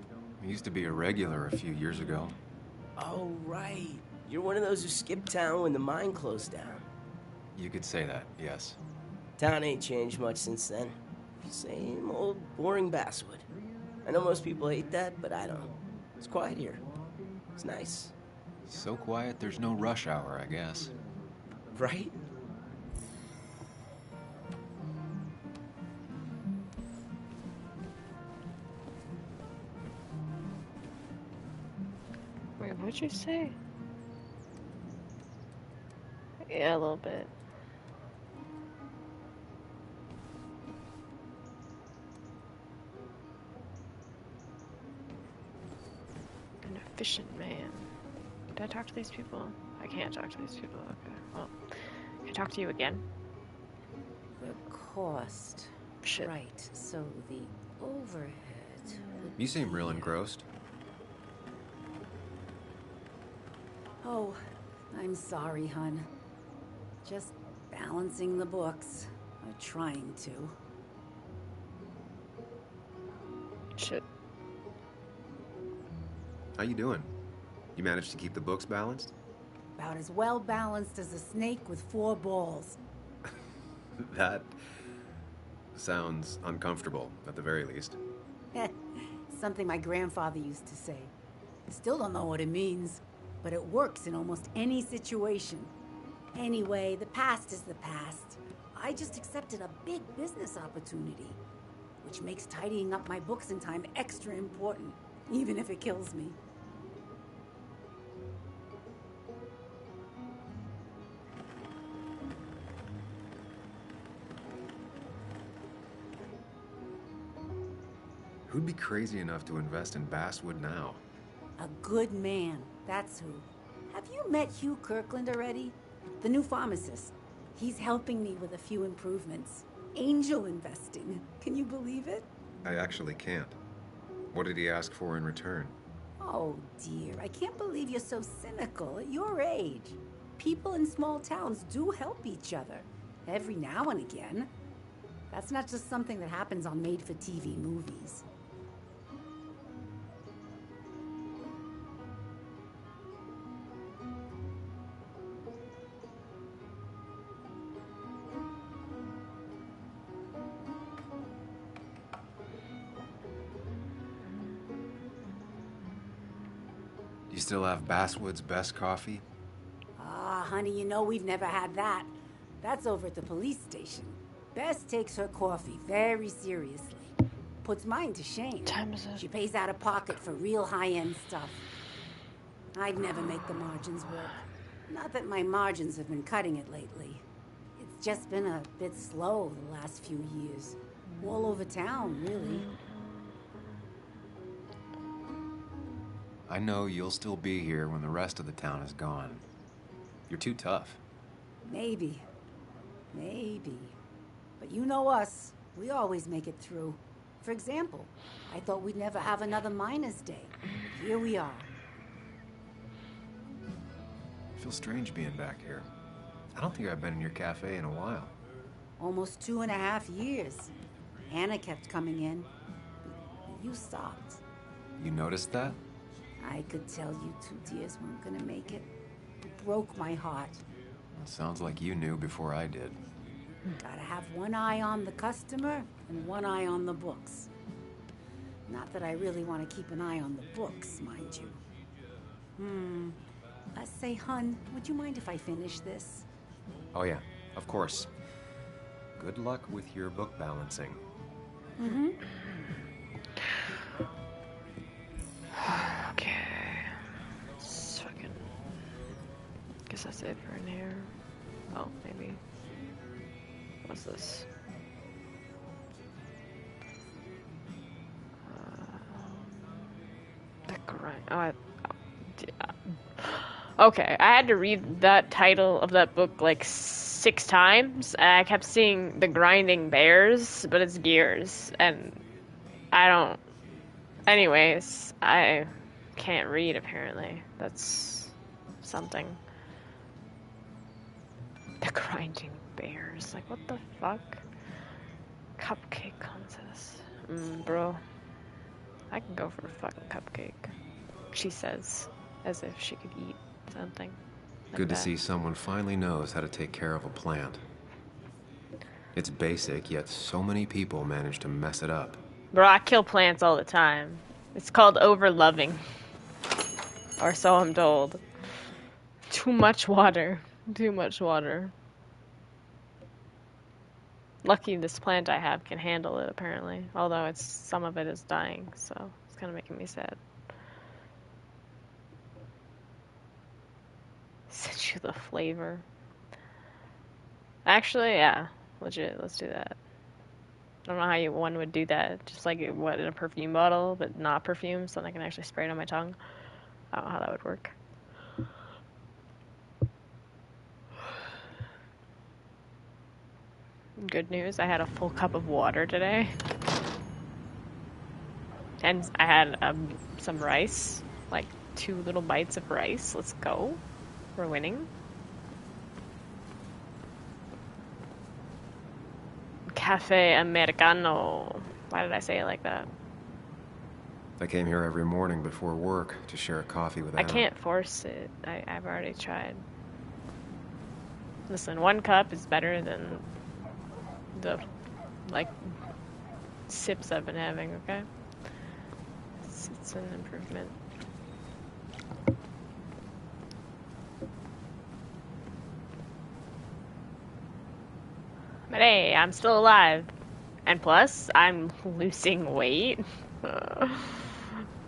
I used to be a regular a few years ago. Oh, right. You're one of those who skipped town when the mine closed down. You could say that, yes. Town ain't changed much since then. Same old boring Basswood. I know most people hate that, but I don't. It's quiet here. It's nice. So quiet, there's no rush hour, I guess. Right? Wait, what'd you say? Yeah, a little bit. An efficient man. Did I talk to these people? I can't talk to these people. Okay, well, can I talk to you again? The cost. Shit. Right, so the overhead. You seem real engrossed. Oh, I'm sorry, hun. Just balancing the books. Or trying to. Shit. How you doing? You managed to keep the books balanced? About as well balanced as a snake with 4 balls. That sounds uncomfortable, at the very least. Something my grandfather used to say. Still don't know what it means, but it works in almost any situation. Anyway, the past is the past. I just accepted a big business opportunity, which makes tidying up my books in time extra important, even if it kills me. Who'd be crazy enough to invest in Basswood now? A good man, that's who. Have you met Hugh Kirkland already? The new pharmacist. He's helping me with a few improvements. Angel investing. Can you believe it? I actually can't. What did he ask for in return? Oh dear, I can't believe you're so cynical at your age. People in small towns do help each other, every now and again. That's not just something that happens on made-for-TV movies. You still have Basswood's best coffee? Ah, honey, you know we've never had that. That's over at the police station. Bess takes her coffee very seriously. Puts mine to shame. Time is it? She pays out of pocket for real high-end stuff. I'd never make the margins work. Not that my margins have been cutting it lately. It's just been a bit slow the last few years. All over town, really. I know you'll still be here when the rest of the town is gone. You're too tough. Maybe. Maybe. But you know us. We always make it through. For example, I thought we'd never have another Miners' Day. But here we are. I feel strange being back here. I don't think I've been in your cafe in a while. Almost 2.5 years. Anna kept coming in. But you stopped. You noticed that? I could tell you 2 dears weren't gonna make it. It broke my heart. It sounds like you knew before I did. Gotta have one eye on the customer and one eye on the books. Not that I really want to keep an eye on the books, mind you. Let's say, hun, would you mind if I finish this? Oh yeah, of course. Good luck with your book balancing. Mm-hmm. Okay. Let's fucking... Guess that's it for in here. Oh, maybe. What's this? The grind. Oh, okay, I had to read that title of that book like 6 times, and I kept seeing The Grinding Bears, but it's Gears, and I don't... Anyways, I can't read, apparently. That's something. The Grinding Bears. Like, what the fuck? Cupcake contest. Bro. I can go for a fucking cupcake, she says, as if she could eat something. Like Good to that. see someone finally knows how to take care of a plant. It's basic, yet so many people manage to mess it up. Bro, I kill plants all the time. It's called over-loving. Or so I'm told. Too much water. Too much water. Lucky this plant I have can handle it, apparently. Although some of it is dying, so it's kind of making me sad. Sent you the flavor. Actually, yeah. Legit, let's do that. I don't know how one would do that. Just like, what, in a perfume bottle, but not perfume, so I can actually spray it on my tongue. I don't know how that would work. Good news, I had a full cup of water today. And I had some rice. Like 2 little bites of rice. Let's go. We're winning. Cafe Americano. Why did I say it like that? I came here every morning before work to share a coffee with Anna. I can't force it. I've already tried. Listen, 1 cup is better than the, like, sips I've been having, okay? It's an improvement. But hey, I'm still alive. And plus, I'm losing weight.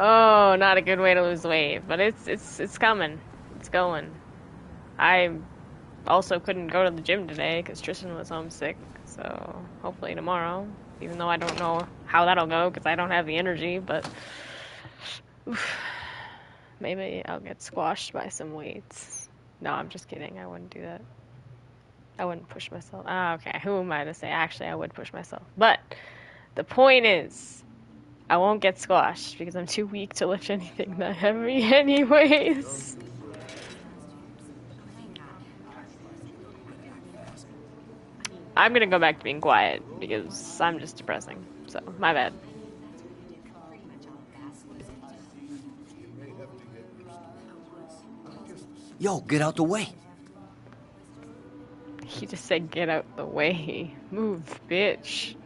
Oh, not a good way to lose weight, but it's coming. It's going. I also couldn't go to the gym today because Tristan was homesick, so hopefully tomorrow, even though I don't know how that'll go because I don't have the energy, but maybe I'll get squashed by some weights. No, I'm just kidding. I wouldn't do that. I wouldn't push myself. Ah, okay. Who am I to say? Actually, I would push myself. But the point is, I won't get squashed because I'm too weak to lift anything that heavy anyways. I'm gonna go back to being quiet because I'm just depressing. So, my bad. Yo, get out the way. He just said, get out the way. Move, bitch.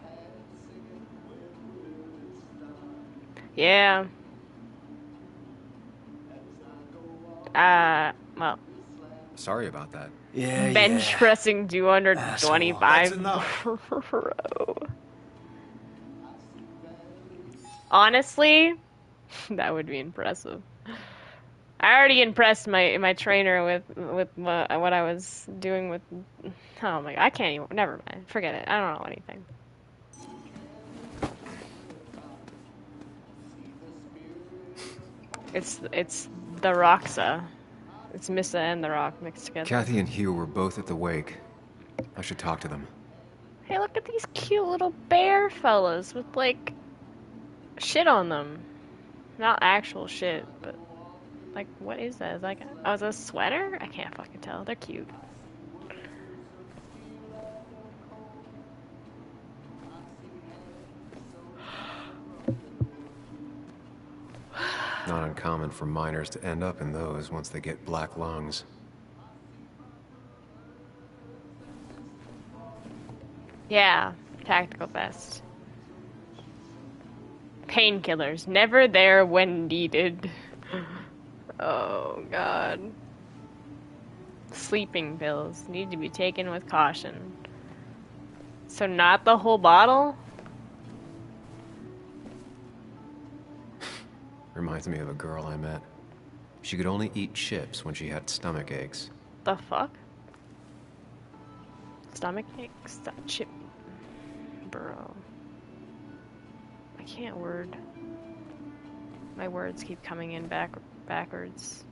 Yeah. Well. Sorry about that. Yeah, Bench pressing 225. Bro. Honestly, that would be impressive. I already impressed my trainer with what I was doing with. Oh my god, I can't even. Never mind. Forget it. I don't know anything. It's the Roxa. It's Missa and the Rock mixed together. Kathy and Hugh were both at the wake. I should talk to them. Hey, look at these cute little bear fellas with like shit on them. Not actual shit, but like, what is that? Is like, oh, is that a sweater? I can't fucking tell. They're cute. Not uncommon for miners to end up in those once they get black lungs. Yeah, tactical vest. Painkillers, never there when needed. Oh god. Sleeping pills need to be taken with caution. So not the whole bottle? Reminds me of a girl I met. She could only eat chips when she had stomach aches. The fuck? Stomach aches? That chip. Bro. I can't word. My words keep coming in backwards.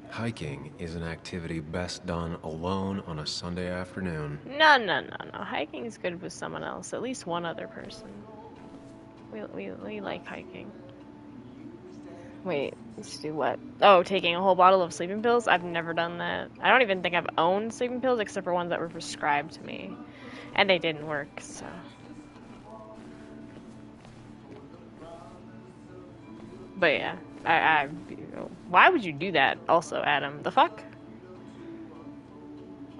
Hiking is an activity best done alone on a Sunday afternoon. No. Hiking is good with someone else. At least one other person. We like hiking. Wait, let's do what? Oh, taking a whole bottle of sleeping pills? I've never done that. I don't even think I've owned sleeping pills except for ones that were prescribed to me. And they didn't work, so. But yeah, why would you do that also, Adam? The fuck?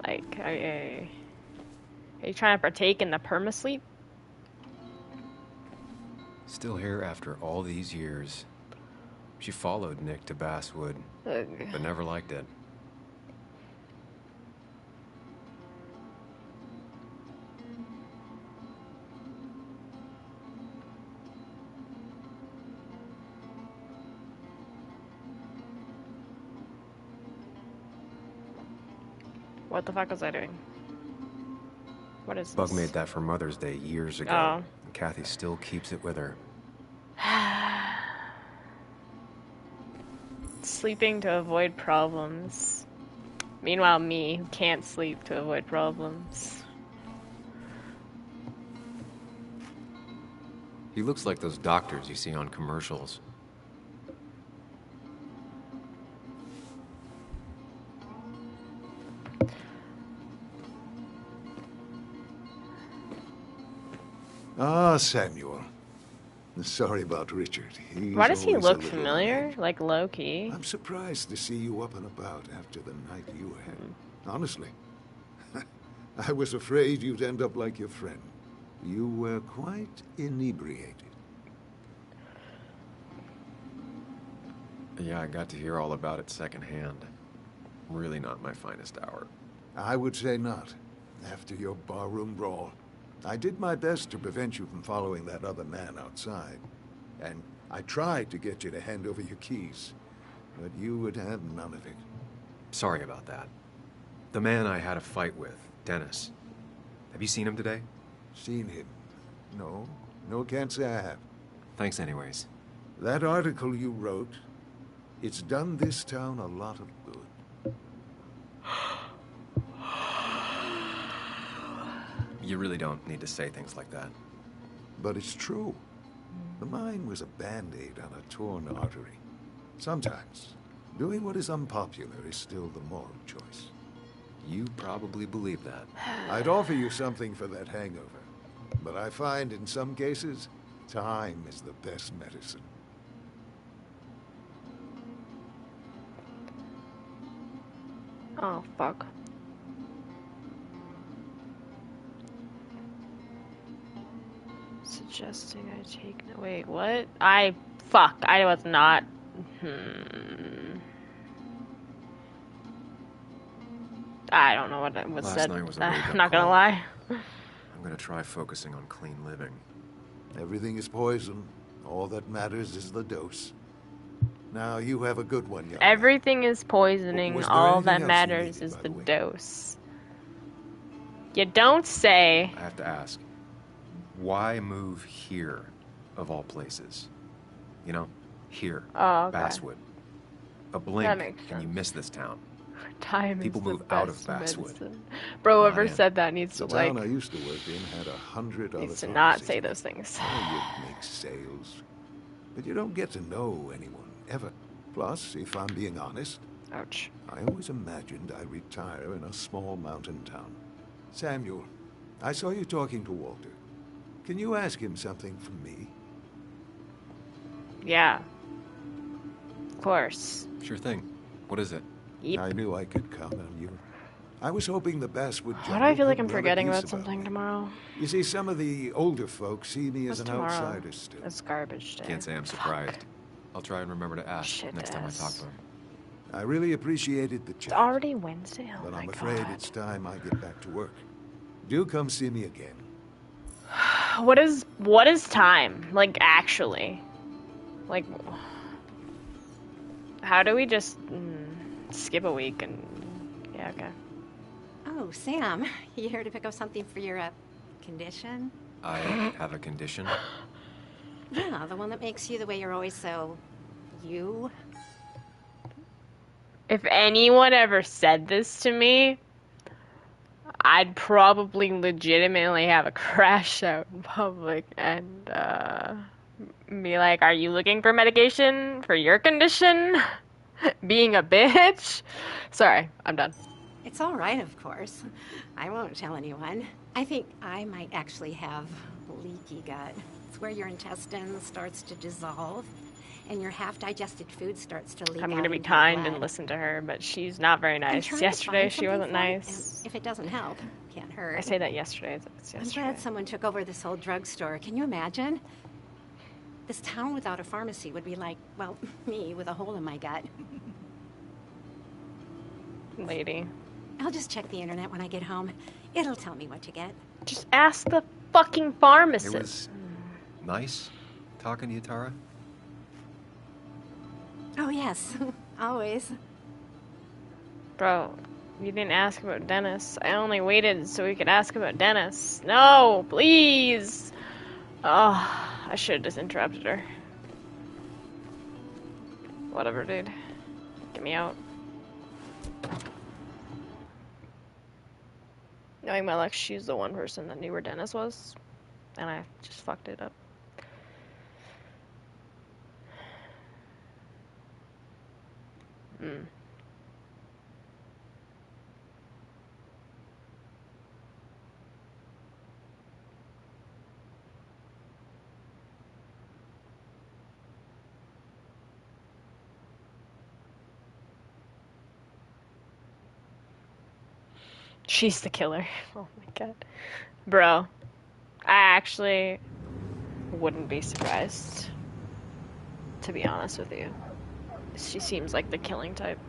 Like, are you trying to partake in the perma-sleep? Still here after all these years. She followed Nick to Basswood, Ugh. but never liked it. What the fuck was I doing? What is Bug this? made that for Mother's Day years ago. Oh. And Kathy still keeps it with her. Sleeping to avoid problems. Meanwhile, me, who can't sleep to avoid problems. He looks like those doctors you see on commercials. Ah, Samuel. Sorry about Richard. He's Why does he always a look little familiar? Like low-key? I'm surprised to see you up and about after the night you had. Honestly. I was afraid you'd end up like your friend. You were quite inebriated. Yeah, I got to hear all about it secondhand. Really not my finest hour. I would say not. After your barroom brawl. I did my best to prevent you from following that other man outside. And I tried to get you to hand over your keys. But you would have none of it. Sorry about that. The man I had a fight with, Dennis. Have you seen him today? Seen him? No. No, can't say I have. Thanks anyways. That article you wrote, it's done this town a lot of good. You really don't need to say things like that. But it's true. The mine was a band-aid on a torn artery. Sometimes, doing what is unpopular is still the moral choice. You probably believe that. I'd offer you something for that hangover. But I find in some cases, time is the best medicine. Oh, fuck. Suggesting I take... Wait, what? Fuck, I was not... I don't know what was Last said. night was a wake-up I'm not gonna call. lie. I'm gonna try focusing on clean living. Everything is poison. All that matters is the dose. Now, you have a good one, young man. Everything is poisoning. Was there All anything that else you matters needed, is by the the way? dose. You don't say. I have to ask, why move here, of all places? You know, here, Oh, okay. Basswood. A blink, That makes and you miss this town. Time People is the move out of best Basswood. medicine. Bro, Not whoever in. said that needs The to like town I used to work in had 100 other needs to not pharmacies. say those things. Oh, you'd make sales. But you don't get to know anyone, ever. Plus, if I'm being honest, Ouch. I always imagined I'd retire in a small mountain town. Samuel, I saw you talking to Walter. Can you ask him something from me? Yeah. Of course. Sure thing. What is it? Yep. I knew I could count on you. I was hoping the Basswood Why do I feel like I'm forgetting about something tomorrow? You see, some of the older folks see me as What's an tomorrow? outsider still. It's garbage day. Can't say I'm surprised. I'll try and remember to ask Shit next time I ass. talk to him. I really appreciated the It's chat, already Wednesday. Oh but my I'm afraid god. it's time I get back to work. Do come see me again. What is time? Like actually? Like how do we just skip a week and yeah, okay. Oh, Sam, you here to pick up something for your condition? I have a condition. Yeah, the one that makes you the way you're always so you. If anyone ever said this to me, I'd probably legitimately have a crash out in public and be like, "Are you looking for medication for your condition?" Being a bitch. Sorry, I'm done. It's all right, of course. I won't tell anyone. I think I might actually have leaky gut. It's where your intestine starts to dissolve. and your half-digested food starts to leak I'm out gonna be into your kind and blood. listen to her, but she's not very I'm nice. trying to Yesterday find she something wasn't for it, nice. and if it doesn't help, can't hurt. I say that yesterday. It's I'm yesterday. glad someone took over this old drugstore. Can you imagine? This town without a pharmacy would be like, well, me with a hole in my gut. Lady. I'll just check the internet when I get home. It'll tell me what to get. Just ask the fucking pharmacist. It was nice talking to you, Tara. Oh, yes. Always. Bro, you didn't ask about Dennis. I only waited so we could ask about Dennis. No, please. Oh, I should have just interrupted her. Whatever, dude. Get me out. Knowing my luck, she's the one person that knew where Dennis was. And I just fucked it up. Hmm. She's the killer. Oh my god. Bro, I actually wouldn't be surprised, to be honest with you. She seems like the killing type.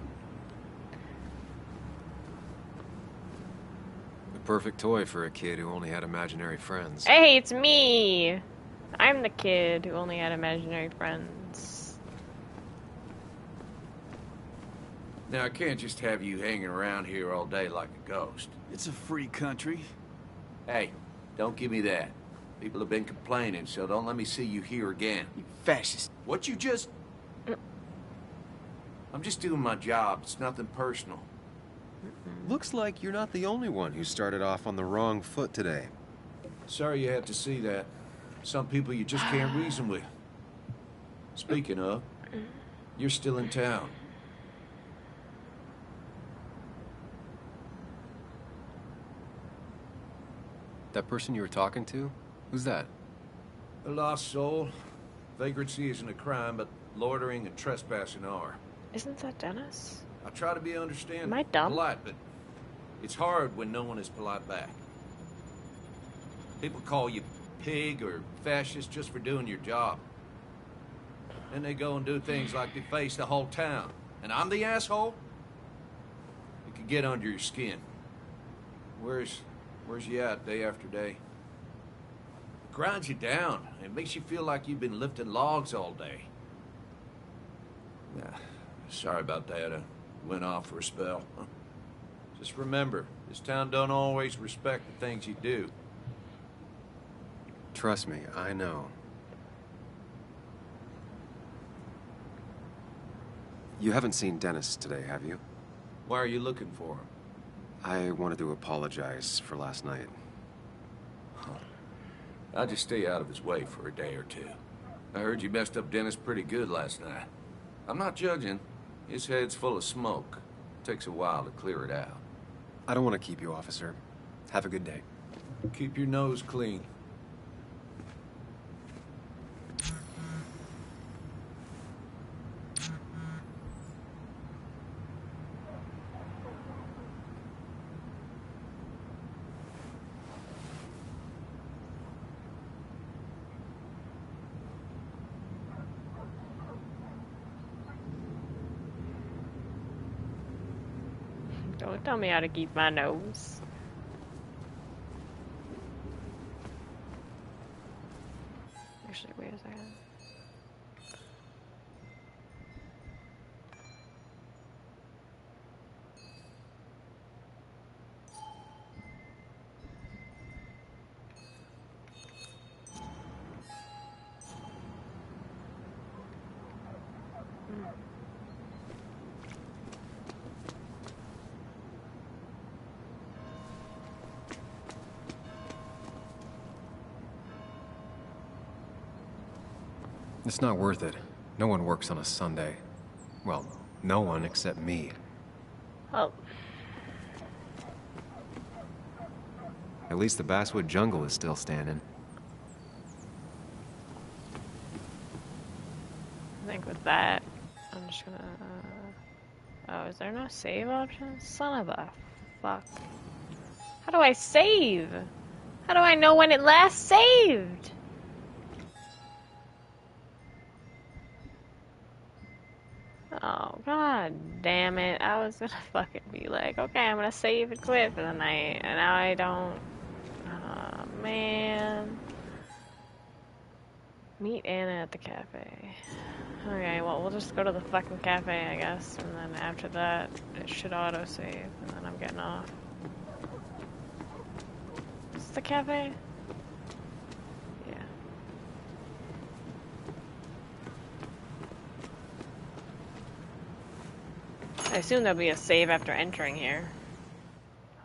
The perfect toy for a kid who only had imaginary friends. Hey, it's me! I'm the kid who only had imaginary friends. Now, I can't just have you hanging around here all day like a ghost. It's a free country. Hey, don't give me that. People have been complaining, so don't let me see you here again. You fascist. What you just... I'm just doing my job. It's nothing personal. Looks like you're not the only one who started off on the wrong foot today. Sorry you had to see that. Some people you just can't reason with. Speaking of, you're still in town. That person you were talking to? Who's that? A lost soul. Vagrancy isn't a crime, but loitering and trespassing are. Isn't that Dennis? I try to be understanding. Am I dumb? Polite, but it's hard when no one is polite back. People call you pig or fascist just for doing your job. Then they go and do things like they face the whole town. And I'm the asshole? It could get under your skin. Where's you at day after day? It grinds you down. It makes you feel like you've been lifting logs all day. Yeah, sorry about that. I went off for a spell. Just remember, this town don't always respect the things you do. Trust me, I know. You haven't seen Dennis today, have you? Why are you looking for him? I wanted to apologize for last night. I'll just stay out of his way for a day or two. I heard you messed up Dennis pretty good last night. I'm not judging. His head's full of smoke. Takes a while to clear it out. I don't want to keep you, officer. Have a good day. Keep your nose clean. Don't tell me how to keep my nose. Actually, wait a second. It's not worth it. No one works on a Sunday. Well, no one except me. Oh. At least the Basswood Jungle is still standing. I think with that, I'm just gonna... oh, is there no save option? Son of a fuck. How do I save? How do I know when it last saved? Oh, god damn it. I was gonna fucking be like, okay, I'm gonna save and quit for the night, and now I don't. Oh, man. Meet Anna at the cafe. Okay, well, we'll just go to the fucking cafe, I guess, and then after that, it should auto-save, and then I'm getting off. Is this the cafe? Yeah. I assume there'll be a save after entering here.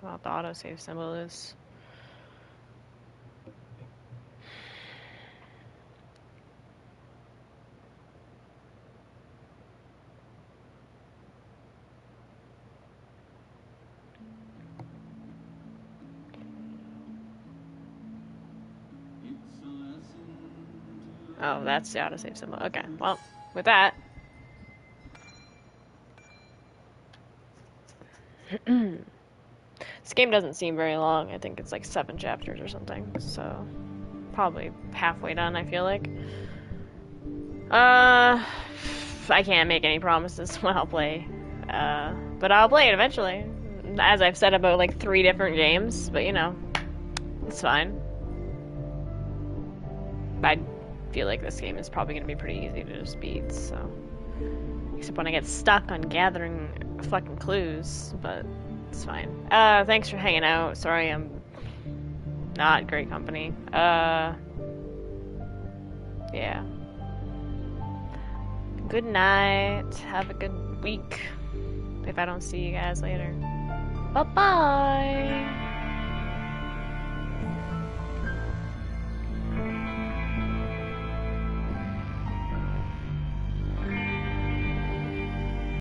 How about the autosave symbol is? Oh, that's the autosave symbol. Okay, well, with that. This game doesn't seem very long. I think it's like 7 chapters or something. So, probably halfway done, I feel like. I can't make any promises when I'll play. But I'll play it eventually. As I've said about like 3 different games, but you know, it's fine. I feel like this game is probably going to be pretty easy to just beat, so. Except when I get stuck on gathering fucking clues, but it's fine. Thanks for hanging out. Sorry I'm not great company. Yeah. Good night. Have a good week. If I don't see you guys later. Bye-bye.